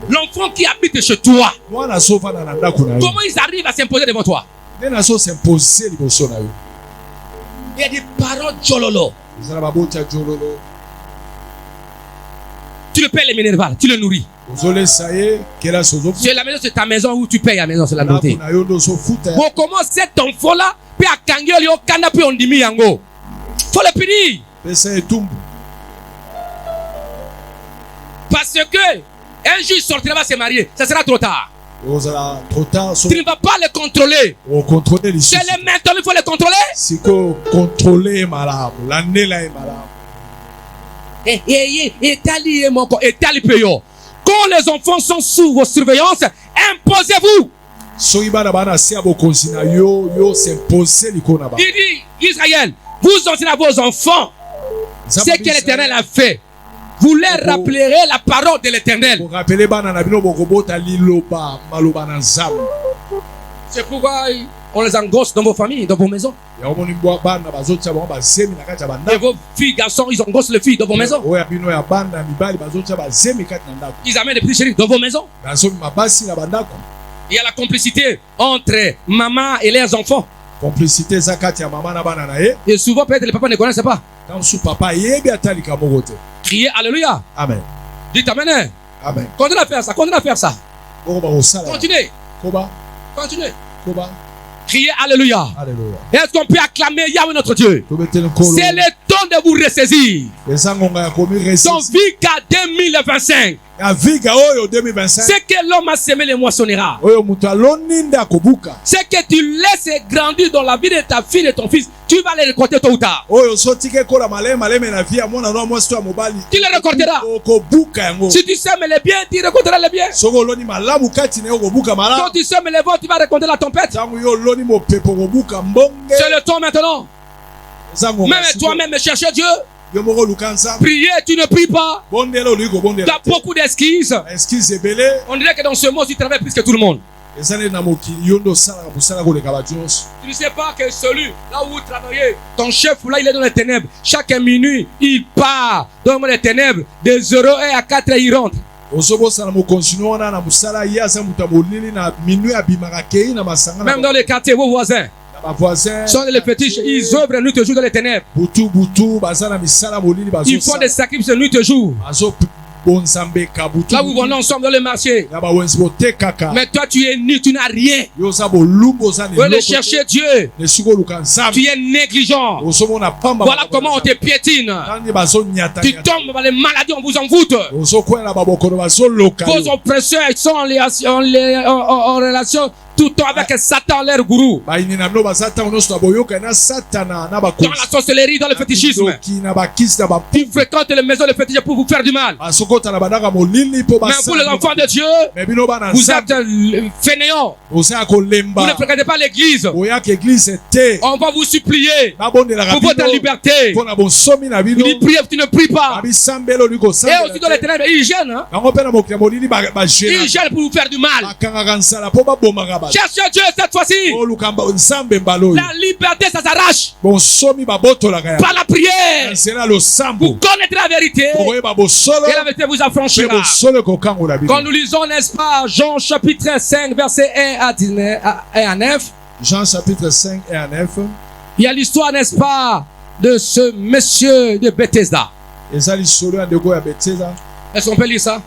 L'enfant qui habite chez toi, comment ils arrivent à s'imposer devant toi? Il y a des parents jololo. Tu le payes les minérales, tu le nourris. C'est la maison, c'est ta maison où tu payes la maison, c'est la nourriture. Bon, comment cet enfant-là peut accueillir au canapé on dit yango? Faut le punir. Parce que un jour il sortira, va se marier, ça sera trop tard. Tu ne vas pas le contrôler. C'est le maintenant, il faut le contrôler. Quand les enfants sont sous vos surveillances, imposez-vous. Il dit, Israël, vous enseignez à vos enfants ce que l'Éternel a fait. Vous leur rappellerez la parole de l'Éternel. C'est pourquoi on les engosse dans vos familles, dans vos maisons. Et vos filles, garçons, ils engossent les filles dans vos maisons. Ils amènent des petits chéris dans vos maisons. Il y a la complicité entre maman et leurs enfants. Et souvent, peut-être les papas ne connaissent pas. Criez Alléluia. Amen. Dites Amen. Amen. Continuez à faire ça. Continuez à faire ça. Continuez. Continuez. Criez Alléluia. Alléluia. Est-ce qu'on peut acclamer Yahweh notre Dieu? C'est le temps de vous ressaisir. Son Vika 2025. Ce que l'homme a semé, le moissonnera. Ce que tu laisses grandir dans la vie de ta fille et de ton fils, tu vas les récolter tôt ou tard. Tu les récolteras. Si tu sèmes les biens, tu récolteras les biens. Quand tu sèmes les vents, tu vas récolter la tempête. C'est le temps maintenant. Même toi-même, chercher Dieu. Prier, tu ne pries pas. Tu as beaucoup d'excuses. On dirait que dans ce monde, tu travailles plus que tout le monde. Tu ne sais pas que celui là où vous travaillez, ton chef là, il est dans les ténèbres. Chaque minuit, il part dans les ténèbres. De 0 à 4 heures, il rentre. Même dans les quartiers, vos voisins sont les fétiches, ils œuvrent nuit et jour dans les ténèbres. Ils font des sacrifices nuit et jour. Là où on est ensemble dans le marché. Mais toi tu es nu, tu n'as rien. Vous allez chercher Dieu. Tu es négligent. Voilà comment on te piétine. Tu tombes dans les maladies, on vous envoûte. Vos oppresseurs sont en relation tout le temps avec Satan, leur gourou. bayini na bino baza ntango nyonso na boyoka na satana na Dans la sorcellerie, dans le fétichisme. bakoki na bakisi na Ils fréquentent les maisons de fétiche pour vous faire du mal. basokota na bandaka molili mpo Mais vous, les enfants de Dieu, mais bino bana vous êtes fainéants. oza ya Vous ne kolemba fréquentez pas l'église. oyaka eglize te On va vous supplier babondelaka pour votre bino liberté. mpo na bonsomi na Vous bino dites priez, tu ne pries pas. babisambelo oli Et aussi dans les kosambela te ténèbres, ils gênent. Hein? yango mpe na mokili ya molili Ils bagena gênent pour vous faire du mal. bakangaka nsala mpo babomaka bato Cherchez Dieu cette fois-ci. oluka nzambe mbala oyo La liberté, ça s'arrache bonsomi babotolaka ya par la prière. nzela Vous losambo connaîtrez la vérité. okoyeba bosolo Et la vérité vous mpe affranchira. bosolo ekokangola bino Quand nous lisons, n'est-ce pas, Jean chapitre 5, verset 1 à 19, à 9, Jean chapitre 5 et à 9 il y a l'histoire, n'est-ce pas, de ce monsieur de Bethesda. eza lisolo ya ndeko ya betesda. Est-ce qu'on peut lire ça?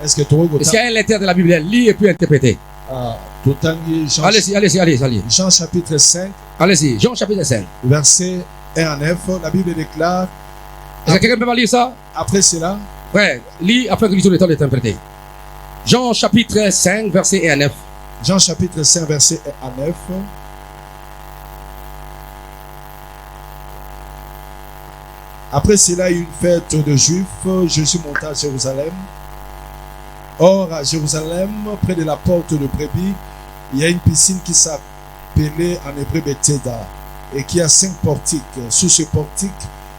Est-ce que tokoki Est-ce qu'il y a un lecteur de la Bible? Lis et puis interpréter. totangi Jean, Allez-y, allez-y, allez-y. Jean chapitre 5 Allez-y, Jean chapitre 5. verset 1 à 9 la Bible déclare Est-ce que quelqu'un peut pas lire ça? après cela Ouais, lis afin que l'histoire le temps d'interpréter. Jean chapitre 5, verset 1 à 9. Jean chapitre 5 verset 1 à 9 après cela une fête de Juifs Jésus monta à Jérusalem. Or à Jérusalem près de la porte de Brebis il y a une piscine qui s'appelait en hébreu Bethesda et qui a 5 portiques. Sous ce portique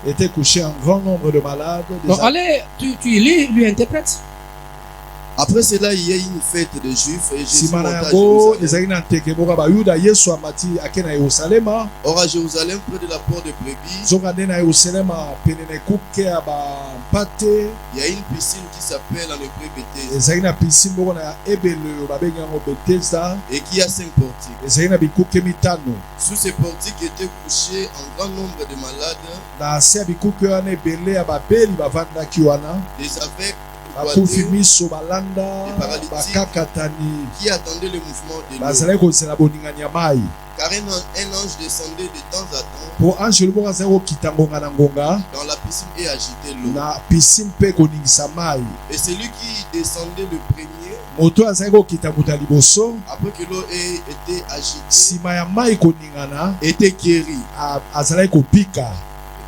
était couché un grand nombre de malades. Donc allez, tu lis, lui interprète. Après cela, il y a une fête de Juifs et Jésus nsima na monta à yango Jérusalem. ezalaki na nteke moko ya bayuda yesu amati ake na yerusalema Or à Jérusalem, près de la porte de Brebis, nzoka nde na yerusalema pene na ekuke ya bampate il y a une piscine qui s'appelle en hébreu Bethesda ezalaki na pisine moko na ebele oyo babengi yango betesda et qui a 5 portiques. ezalaki na bikuke mitano Sous ces portiques étaient couchés un grand nombre de malades, na se ya bikuke wana ebele ya babeli bavandaki wana des aveugles, bakufi des boiteux, miso balanda des paralytiques, bakakatani qui attendaient le mouvement de l'eau. bazalaki kozela boningani ya mai Car un ange descendait de temps à temps mpo angelo moko azalaki kokita ngonga na ngonga dans la piscine et agitait l'eau. na pisine mpe koningisa mai Et celui qui descendait le premier, moto azalaki kokita moto ya liboso après que l'eau ait été agitée, nsima ya mai koningana était guéri. azalaki kobika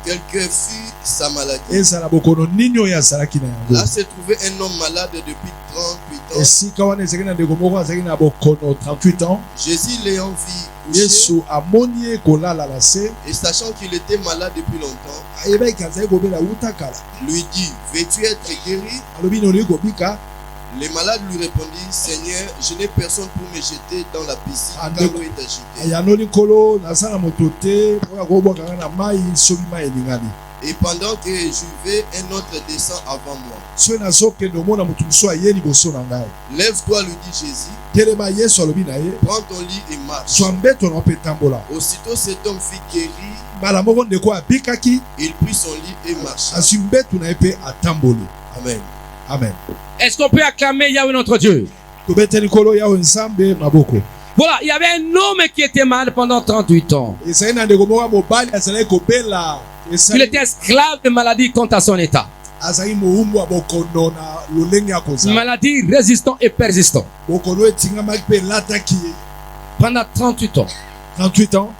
Quelle que fût sa maladie. ezala bokono nini oyo azalaki na yango Là se trouvait un homme malade depuis 38 ans. esika wana ezalaki na ndeko moko azalaki na bokono 38 ans Jésus l'ayant vu couché yesu amoni ye kolala na se et sachant qu'il était malade depuis longtemps, ayebaki azalaki kobela wuta kala lui dit, veux-tu être guéri? alobi na olingi kobika Les malades lui répondirent, Seigneur, je n'ai personne pour me jeter dans la piscine Ah, car donc- l'eau est agitée. ayanoli nkolo naza na moto te oyo akobwakanga na mai soki mai elingani Et pendant que je vais, un autre descend avant moi. soki nazokende omona moto mosusu aye liboso na ngai Lève-toi, lui dit Jésus, telema yesu alobi na ye prends ton lit et marche. zwa mbeto na mpe tambola Aussitôt cet homme fut guéri, mbala moko ndeko abikaki il prit son lit et marcha. azwi mbeto na ye mpe atamboli Amen. amen Est-ce qu'on peut acclamer Yahweh notre Dieu? tobeteli nkolo yawe nzambe maboko Voilà, il y avait un homme qui était malade pendant 38 ans. ezali na ndeko moko ya mobali azalaki kobela Il était esclave de maladie quant à son état. azalaki mowumbu ya bokono na lolenge ya kozala Maladie résistant et persistant. bokono etingamaki mpe elataki ye Pendant 38 ans. 38 ans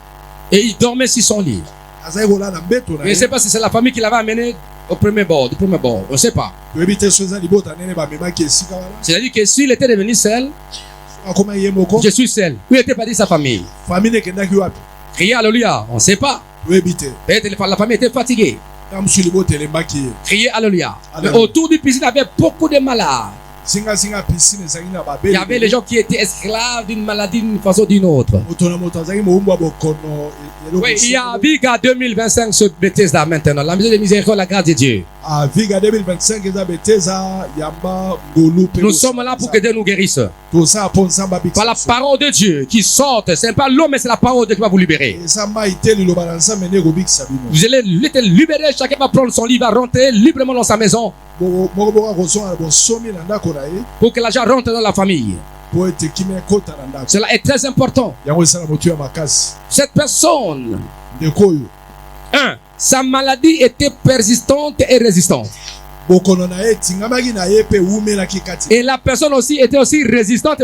Et il dormait sur son lit. azalaki kolala na mbeto na Je ne sais ye pas si c'est la famille qui l'avait amené au premier bord, du premier bord. On ne sait pas. toyebi te so eza libota nene bamemaki esika wana C'est-à-dire que s'il était devenu seul, akoma ye moko je suis seul. Où était pas dit sa famille? famille ekendaki wapi Crier Alléluia, on ne sait pas. toyebi te Peut-être la famille était fatiguée. na mosu libota elembaki ye Crier Alléluia. Mais Alléluia. autour du piscine, il y avait beaucoup de malades. zingazinga pisine ezalaki na Il y avait les babeli gens qui étaient esclaves d'une maladie d'une façon ou d'une autre. moto na moto azalaki mowumbu ya bokono eloko Oui, il y a songolo. Viga 2025 sur Bethesda maintenant. La maison de miséricorde, la grâce de Dieu. Ah, viga 2025 eza beteza yamba ngolu mpe Nous sommes là pour que Dieu nous guérisse. toza mpo nzambe abikisa Par la biso. parole de Dieu qui sort. Ce n'est pas l'homme, mais c'est la parole de Dieu qui va vous libérer. eza mai te liloba na nzambe nde ekobikisa bino Vous allez être libérés. Chacun va prendre son lit, va rentrer librement dans sa maison moko boka kozonga na bonsomi na ndako na ye pour que l'argent rentre dans la famille. mpo ete kimia ekota na ndako Cela est très important. yango esala motu ya makasi Cette personne, ndeko oyo sa maladie était persistante et résistante. bokono na ye tingamaki na ye pe wumelaki kati. Et la personne aussi était aussi résistante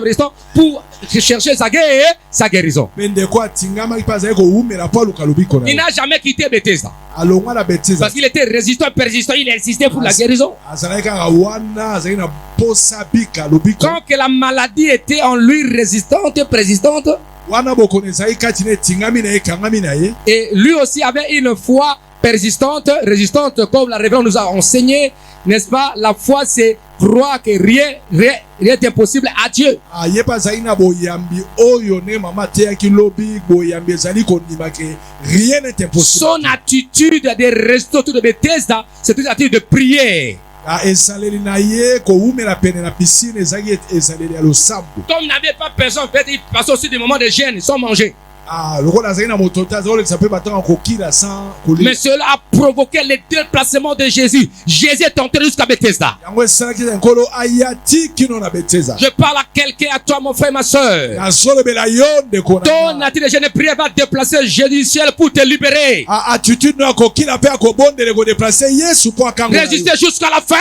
pour chercher sa guérison. Pende kwa tingamaki pa azali ko wumela po aluka lobiko na Il ye. n'a jamais quitté Bethesda. Alongwa na Bethesda. Parce qu'il était résistant, persistant, il insistait pour la guérison. Azalaki kaka wana azali na posa bika lobiko. Quand que la maladie était en lui résistante, persistante, Wana bokono ezali kati na ye tingami na ye kangami na ye. et lui aussi avait une foi persistante, résistante, comme la révérende nous a enseigné, n'est-ce pas? La foi, c'est croire que rien n'est impossible à Dieu. Ye pa azali na boyambi oyo ne mama teyaki lobi boyambi ezali kondima ke rien n'est impossible. Son attitude de rester autour de Bethesda, c'est une attitude de prière. Esaleli na ye kowumela pene na piscine ezali esaleli ya losambo. Comme il n'avait pas personne, peut-être il passait aussi des moments de gêne sans manger. Lokola azali na moto te azolekisa mpe batanga kokila sans kolia. Mais cela a provoqué le déplacement de Jésus. Jésus est entré jusqu'à Bethesda. Yango esalaki nkolo aya ti kino na Bethesda. Je parle à quelqu'un, à toi mon frère, ma soeur. Nazolobela yo ndeko na Ton nga. attitude de gêne prière va déplacer Jésus du ciel pour te libérer. Attitude no ya kokila mpe akobondele kodeplace Yesu po akangola yo. Résister jusqu'à la fin.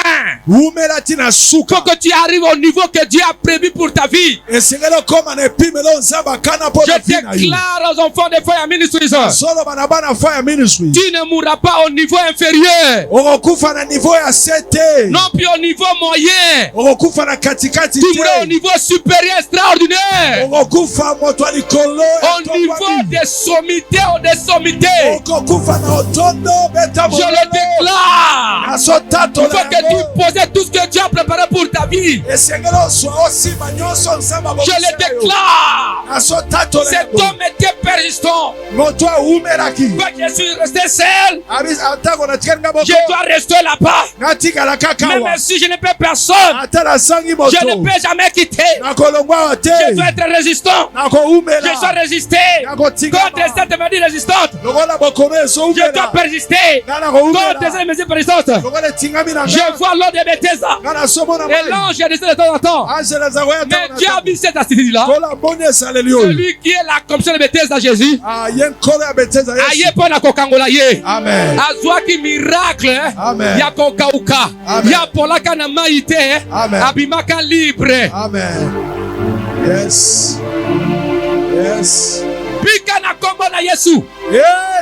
Wumela ti na suka. Faut que tu arrives au niveau que Dieu a prévu pour ta vie. esengeli okoma na epimelo nzambe akana mpo na Je vi na yo. déclare aux enfants de Fire Ministries, soloba na bana Fire Ministry tu ne mourras pas au niveau inférieur, okokufa na niveau ya se te, non plus au niveau moyen. okokufa na katikati Tu mourras au te, niveau supérieur extraordinaire, okokufa moto ya likolo au niveau des sommités ou des sommités. okokufa na otondo beta Je le déclare. Il asotatola faut que tu poses tout ce que Dieu a préparé pour ta vie. esengeli oswa osima nyonso nzambe Je le déclare. asotatola Cet homme était persistant. moto awumelaki Pas que je suis resté seul. atako natikali nga Je moko dois rester là-bas. natikala kaka Même awa si je ne peux personne, ata nasangi moto je ne peux jamais quitter. nakolongwa awa te Je dois être résistant. Je nakoumela dois résister. nakotingama Contre cette maladie résistante, lokola bokono je dois ezoumela persister. nga Contre nakoumela ces mesures persistantes, lokola etingami na je nga vois l'eau de Bethesda. nga nasomona Et l'ange descend de temps en temps. ange naza koya Mais Dieu a vu cette attitude-là. kola mboni esaleli oyo Celui qui est la commission de Bethesda, Jésus, ye nkolo ya beteza aye yesu pona kokangola ye. amen Azwaki miracle Amen. ya kokauka. Amen. Ya polaka na mai te. Amen. Abimaka libre. amen yes yes Bika na kombo na Yesu.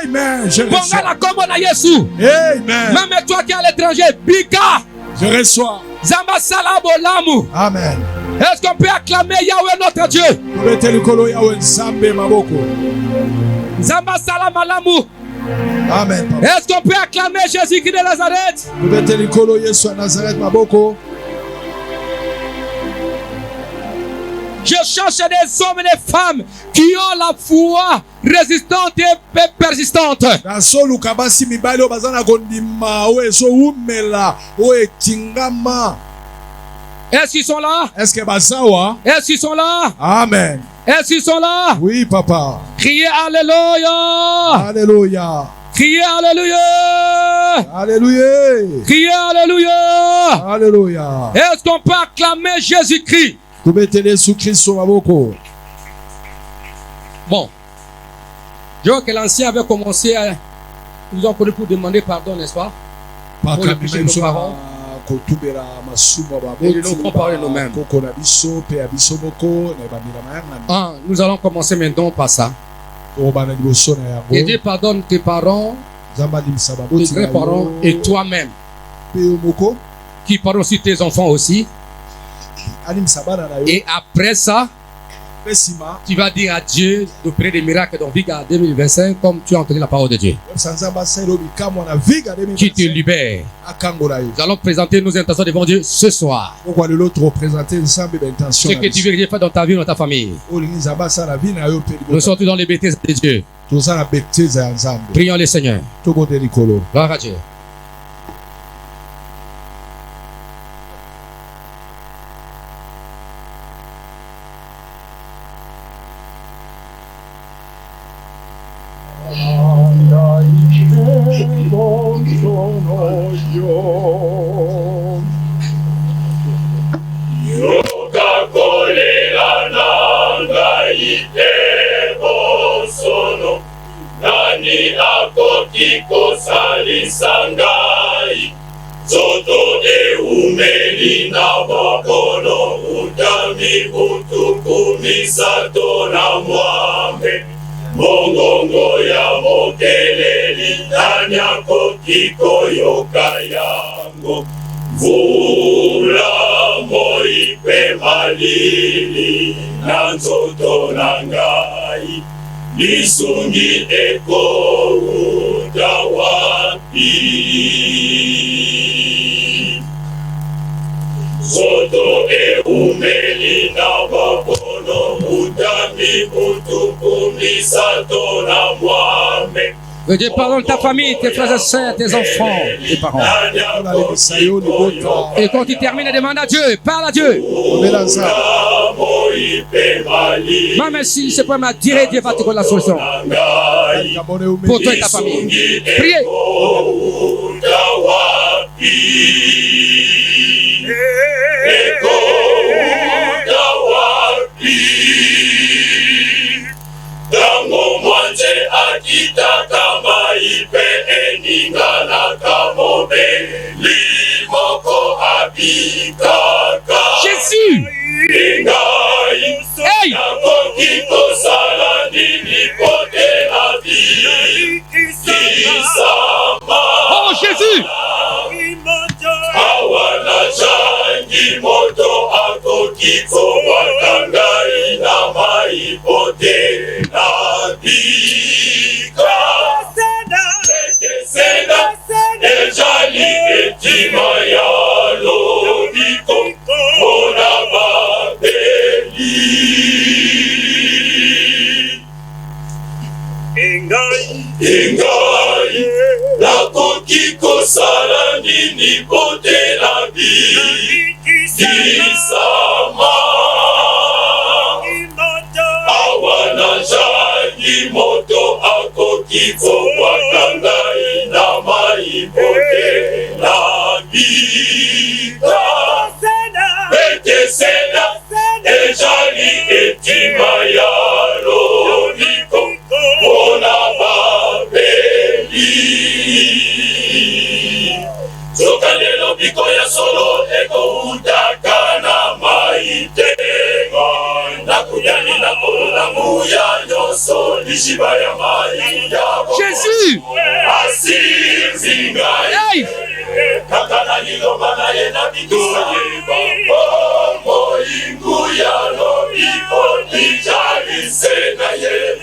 amen je Bonga reçois na kombo na Yesu. amen Même toi qui es à l'étranger, Bika. je reçois Zamba salabo lamu. amen Est-ce qu'on peut acclamer Yahweh notre Dieu? tobete likolo yawe nzambe maboko Zamba salama lamu. amen papa. Est-ce qu'on peut acclamer Jésus-Christ de Nazareth? tobete likolo yesu ya nazareth maboko Je cherche des hommes et des femmes qui ont la foi résistante et persistante. nazoluka basi mibali oyo baza na kondima oyo ezowumela oyo etingama Est-ce qu'ils sont là? est-ce que bazawa Est-ce qu'ils sont là? amen Est-ce qu'ils sont là? oui papa Criez Alléluia! alléluia Criez Alléluia! alléluia Criez Alléluia! alléluia Est-ce qu'on peut acclamer Jésus-Christ? tobeteli yesu kristo maboko Bon. Je vois que l'ancien avait commencé à... Nous ont connu pour demander pardon, n'est-ce pas? Pour le péché de nos parents. kotubela masumu ya Et de nos grands-parents nous-mêmes. koko na biso mpe ya biso moko na ebandela mayangani Ah, nous allons commencer maintenant par ça. tobana liboso na Et yango Dieu pardonne tes parents, nzambe alimisa tes baboti na grands-parents yo et toi-même. mpe yo moko Qui pardonne aussi tes enfants aussi. alimisa bana na yo Et après ça, mpe nsima tu vas dire à Dieu d'opérer des miracles dans Viga 2025 comme tu as entendu la parole de Dieu. yebisa nzambe asalela oyo bikamwa na viga Qui te libère. akangola yo Nous allons présenter nos intentions devant Dieu ce soir. pokwa lelo torepresente nzambe baintention Ce que tu veux que Dieu fasse dans ta vie, dans ta famille. olingi nzambe asala vi na yo mpe Nous sommes tous dans les bêtises de Dieu. toza na beteza ya nzambe Prions le Seigneur. tokote likolo Gloire à Dieu. Yokakolela nanga ite bosono nani akoki kosalisa ngai zoto misato na mwambe mongongo ya mokeleli tanyako kikoyoka yango mvula moipe malili na nzoto na ngai lisungi ekouta wapi Zoto eumeli na babono utami kutupu misato na mwambe. Que Dieu pardonne ta famille, tes frères et sœurs, tes enfants, tes parents. Et quand tu termines, demande à Dieu, parle à Dieu. Même si ce problème a duré, Dieu va te donner la solution. Pour toi et ta famille. Priez. Tango mwanje akitaka maipe eningana kamobe limoko abikaka Jésus. Ingai Hey. Nakokiko sala nini pote la vie Kisama Oh Jésus. Awana changi moto akokiko wakangai na maipote na bika Tekeseda ejali etima ya lobiko Ona babeli Ingai nakoki kosala nini pote na bisama awana jangi moto akoki kobwaka ngai na mai pote na bika Ekeseda ejali etima ya lobiko Ona babeli Zokandelo biko ya solo eko utakana maitenga Nakuyani na korona muya nyoso Nishiba ya mai yabo Jésus. Asizinga Hey. Kakana niloma na yena bituwa Omo ingu ya lobiko Nijali sena ye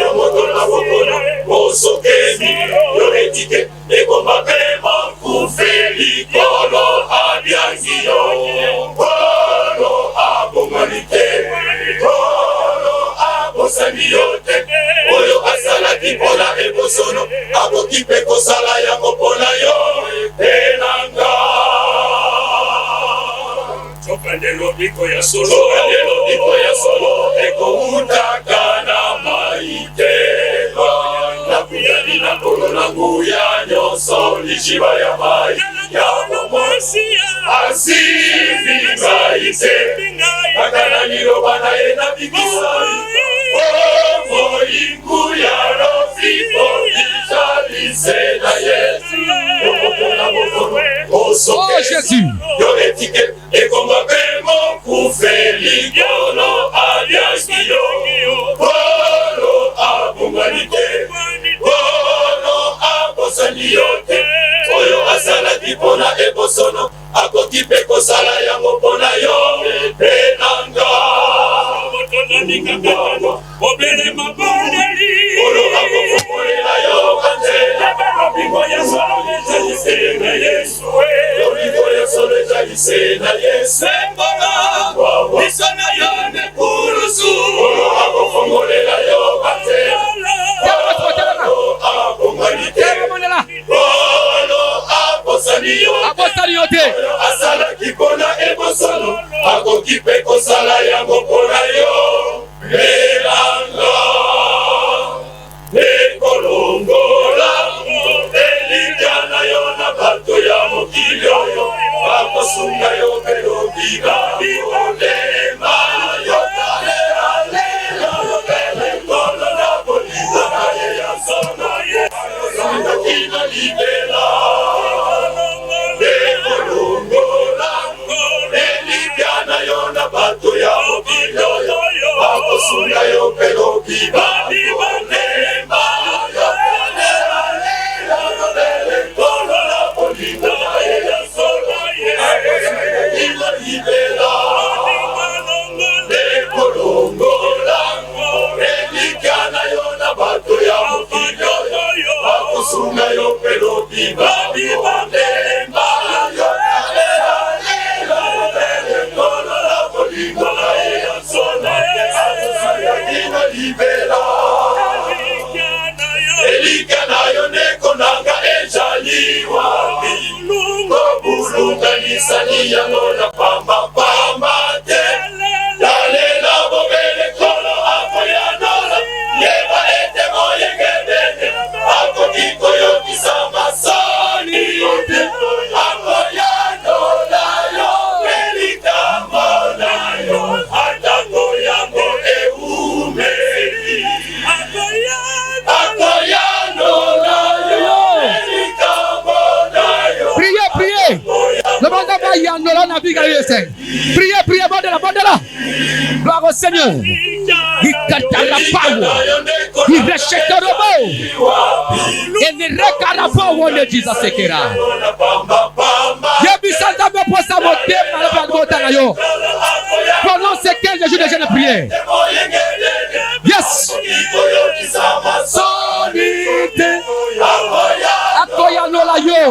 Yomoto na wokona Mosokeni Yoretike Eko mapema Kufeli Kolo abiangio Kolo abomanite Kolo abosaniyote Oyo asala kipola ebosono Abo kipeko sala yango pona yo Enanga Chokandelo biko ya solo Eko utakana maitema Nakuyani na kono na nguya nyoso Nishiba ya mai ya momosi Asivi ngaite Kakana niroba na ena bikisa Omo ingu ya rofiko Nijali sena yesu Yomokona mokono Oh Jésus. Yoretike Ekomba pemo kufeli Kono aliaskiyo Kono abunganite Kono abosaniyote Oyo asala kipona ebosono Akokipe kosala yango pona yo Enanga Obele mabondeli Oyo akofukulela yo Kanzela Bingo ya solo Ejalisena Yesu Bingo ya solo Ejalisena Yesu Mbona Isona yone kurusu Oyo akofukulela yo Kanzela Oyo abonganite Oyo abosaniyote Oyo asala kipona ebosono Akokipe kosala yango pona yo Elanga Ekolongola Elikana yo na bato ya mokili oyo Bakosunga yo belobiga Olema yo Alelo Belengolo na bolisa na ye ya sona ye Akozanga kina libela Ekolongola Elikana yo na bato ya libela elika nayo nekonanga ejaliwa ngobulunganisani yango na pamba te lalela bobele kolo akoyanola yeba ete moyengebene akokikoyokisa masoni yote akoyanola yo elikambo nayo atako yango eume Priez. Le monde va y en allant la vie. Priez, bandela. Gloire au Seigneur. Il canta la power. Il rejette le mot. Et ne regarde pas où on est dit à ce qu'il y a. J'ai vu ça dans mon poste à monter, pendant ces 15 jours de jeûne et prière. Yes. Solide. Akoyano la yo.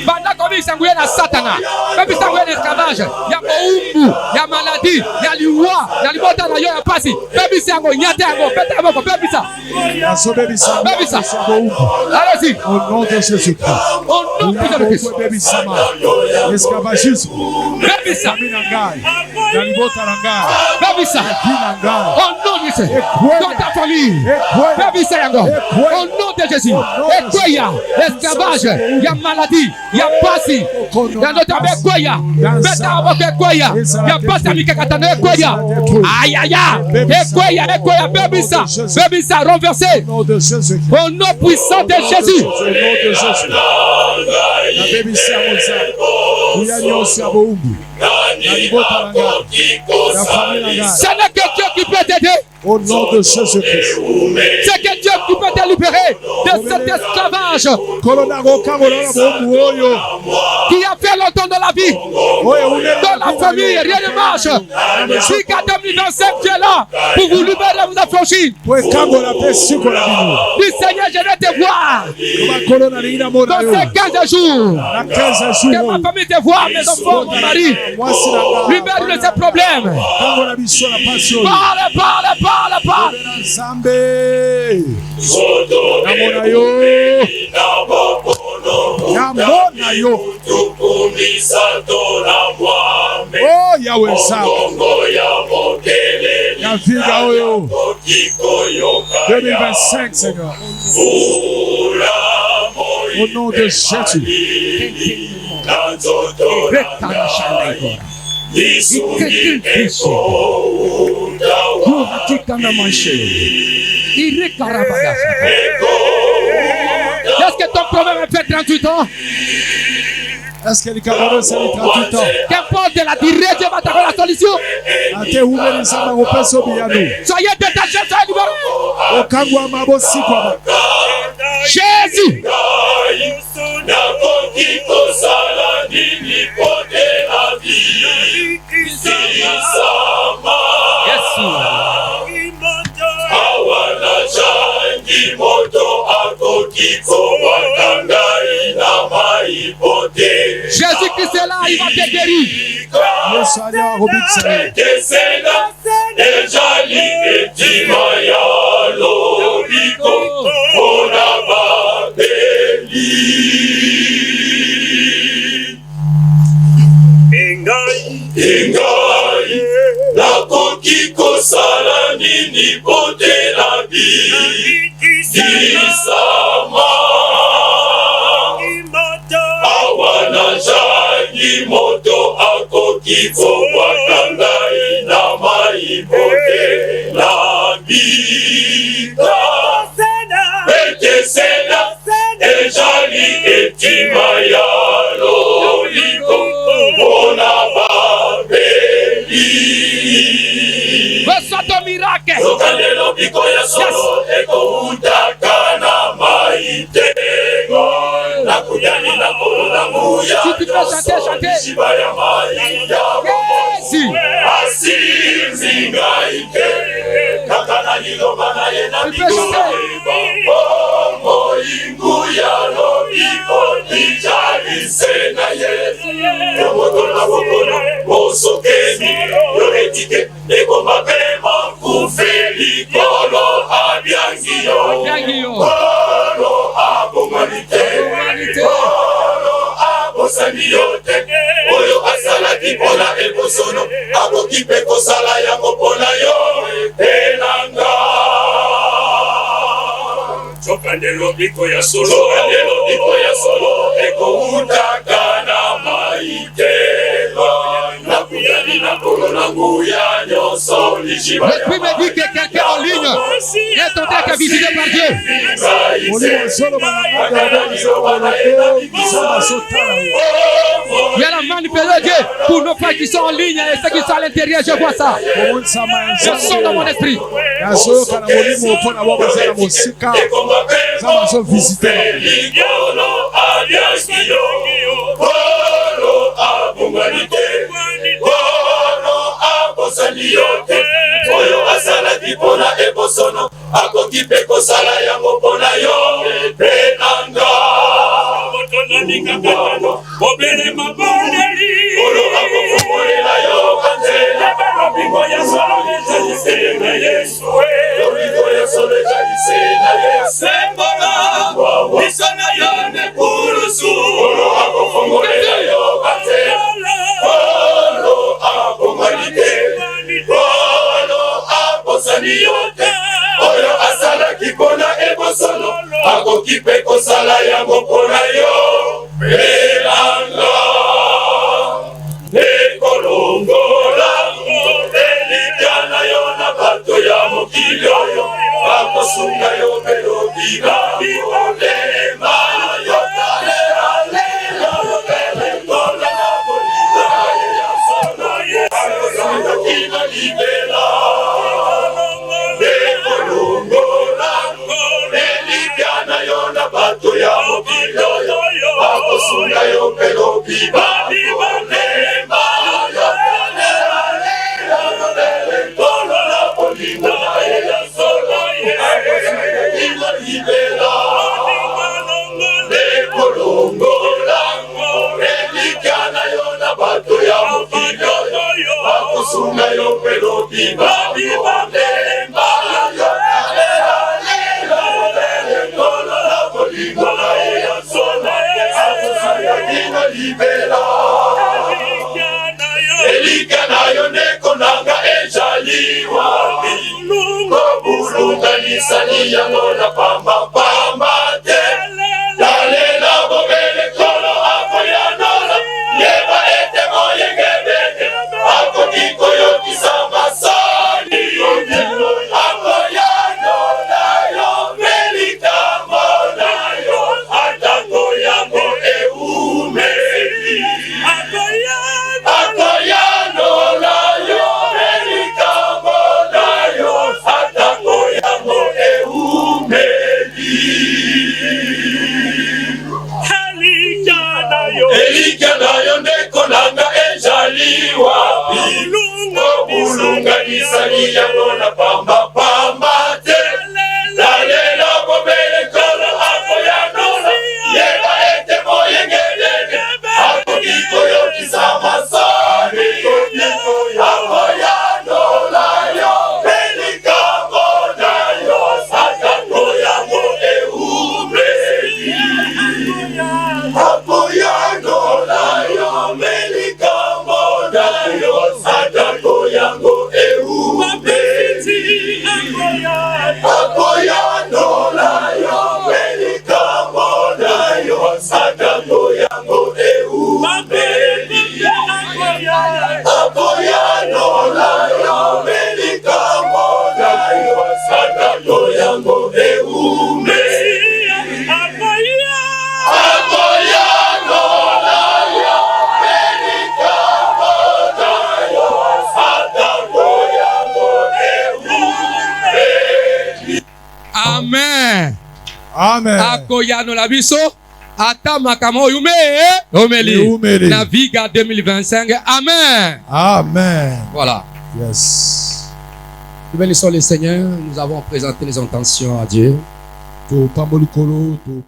Banda komi sanguye na satana. Babi sanguye na esclavage. Ya moumbu, ya maladie, ya liwa, ya libota na yo ya pasi. Babi sango nyate yango, peta yango, babi sa. Babi sa. Allez-y. Au nom de Jésus-Christ. Au nom de Jésus-Christ. Baby Sama. Esclavagisme. Babi sa. Babi sa. Au nom de Jésus. Dans ta famille. Babi sa yango. Au nom de Jésus. Ekoya, esclavage, ya maladie, ya pasi, ya notamment ekoya, beta aboke ekoya, ya pasi amikakatana ekoya. Aïe aïe aïe. Ekoya, baby sa, renversé. Au nom puissant de Jésus. Ce n'est que Dieu qui peut t'aider. Au nom de Jésus-Christ. C'est que Dieu qui peut te libérer de cet esclavage qui a fait longtemps dans la vie, dans la famille, rien ne marche. Si qu'à 2025 tu es là pour vous libérer, vous affranchir. Dis Seigneur, je vais te voir dans ces 15 jours. Que ma famille te voit, mes enfants, mon mari. Libère de ces problèmes. Parle. Namona yo. Oh Yahweh Yaviga oyo. 2025 Seigneur. Au nom de Jésus. Est-ce que ton problème a fait 38 ans? Est-ce que les camarades ça fait 38 ans? Qu'importe la durée, Dieu va t'avoir la solution. Soyez détachés, soyez libérés. Jésus. Jésus-Christ est là, il va te guérir. nakoki kosala nini pote na bisama awa nazangi moto akoki kobwaka ngai na mai pote na bika ekesena ezali etima ya loliko mpona babeli. Reçois ton miracle. Yokanelo biko ya solo ekoutaka na maitengo nakuyani na kolo na muya Si tu peux chanter. shiba ya mai ya Jésus. asinzi ngaike Oyo asalaki pona ebosono akoki mpe kosala yango pona yo etelanga cokandelo biko ya solo ekowutaka na maitelo nakuyani na kolo na nguya nyonso lijiba. L'esprit me dit que quelqu'un en ligne est en train de visiter par Dieu. Il y a la main du Père de Dieu pour nos frères qui sont en ligne et ceux qui sont à l'intérieur, je vois ça. Je sens dans mon esprit. Oyo asalaki pona ebosono akoki mpe kosala yango pona yo etelanga obele mabondeli oyo akofongolela yo banzela lobiko ya solo ezalise na Yesu lobiko ya solo ezalise na Yesu sembola biso na yo ne kulusu oyo akofongolela yo banzela oyo akomalite oyo akosani yo te oyo asalaki mpona ebosono akoki mpe kosala yango mpona yo pelanga ekolongola elikya na yo na bato ya mokili oyo bakosunga yo melobika olema yo talelalela elengola na bolina ya solo akozangaki na libela ekolongola elikya na yo na bato ya mokili oyo bakosunga yo melobika olema yo talelalela elengola na bolina ya solo akozangaki na libela ekolongola elikya na yo na bato ya mokili oyo bakosunga yo melobika olema yo talelalela elengola na bolina ya solo akozangaki na libela elikya na yo ndeko nanga ezaliwa kobulunganisani yango na pambapamba te lalela bobele kolo akoyanola yeba ete moyengebeke akoki koyokisa masani akoyanola yo melikambo na yo atako yango eumeli akoyanola yo melikambo na yo atako yango eumeli elikya na yo ndeko nanga ezaliwa kobulunganisani yango na pambapamba te lalela bobele kolo akoyanola yeba ete moyengelenge akoki koyokisa masani akoyanola yo melikambo na yo atako yango eumeli akoyanola yo melikambo na yo atako yango eumeli akoyanola yo melikambo na yo atako yango eumeli akoyanola yo melikambo na yo atako yango eumeli Amen. Amen. Akoyano la biso. Ata makamo yume. Omeli. Na Viga 2025. Amen. Amen. Voilà. Yes. Nous bénissons le Seigneur. Nous avons présenté les intentions à Dieu. topamba likolo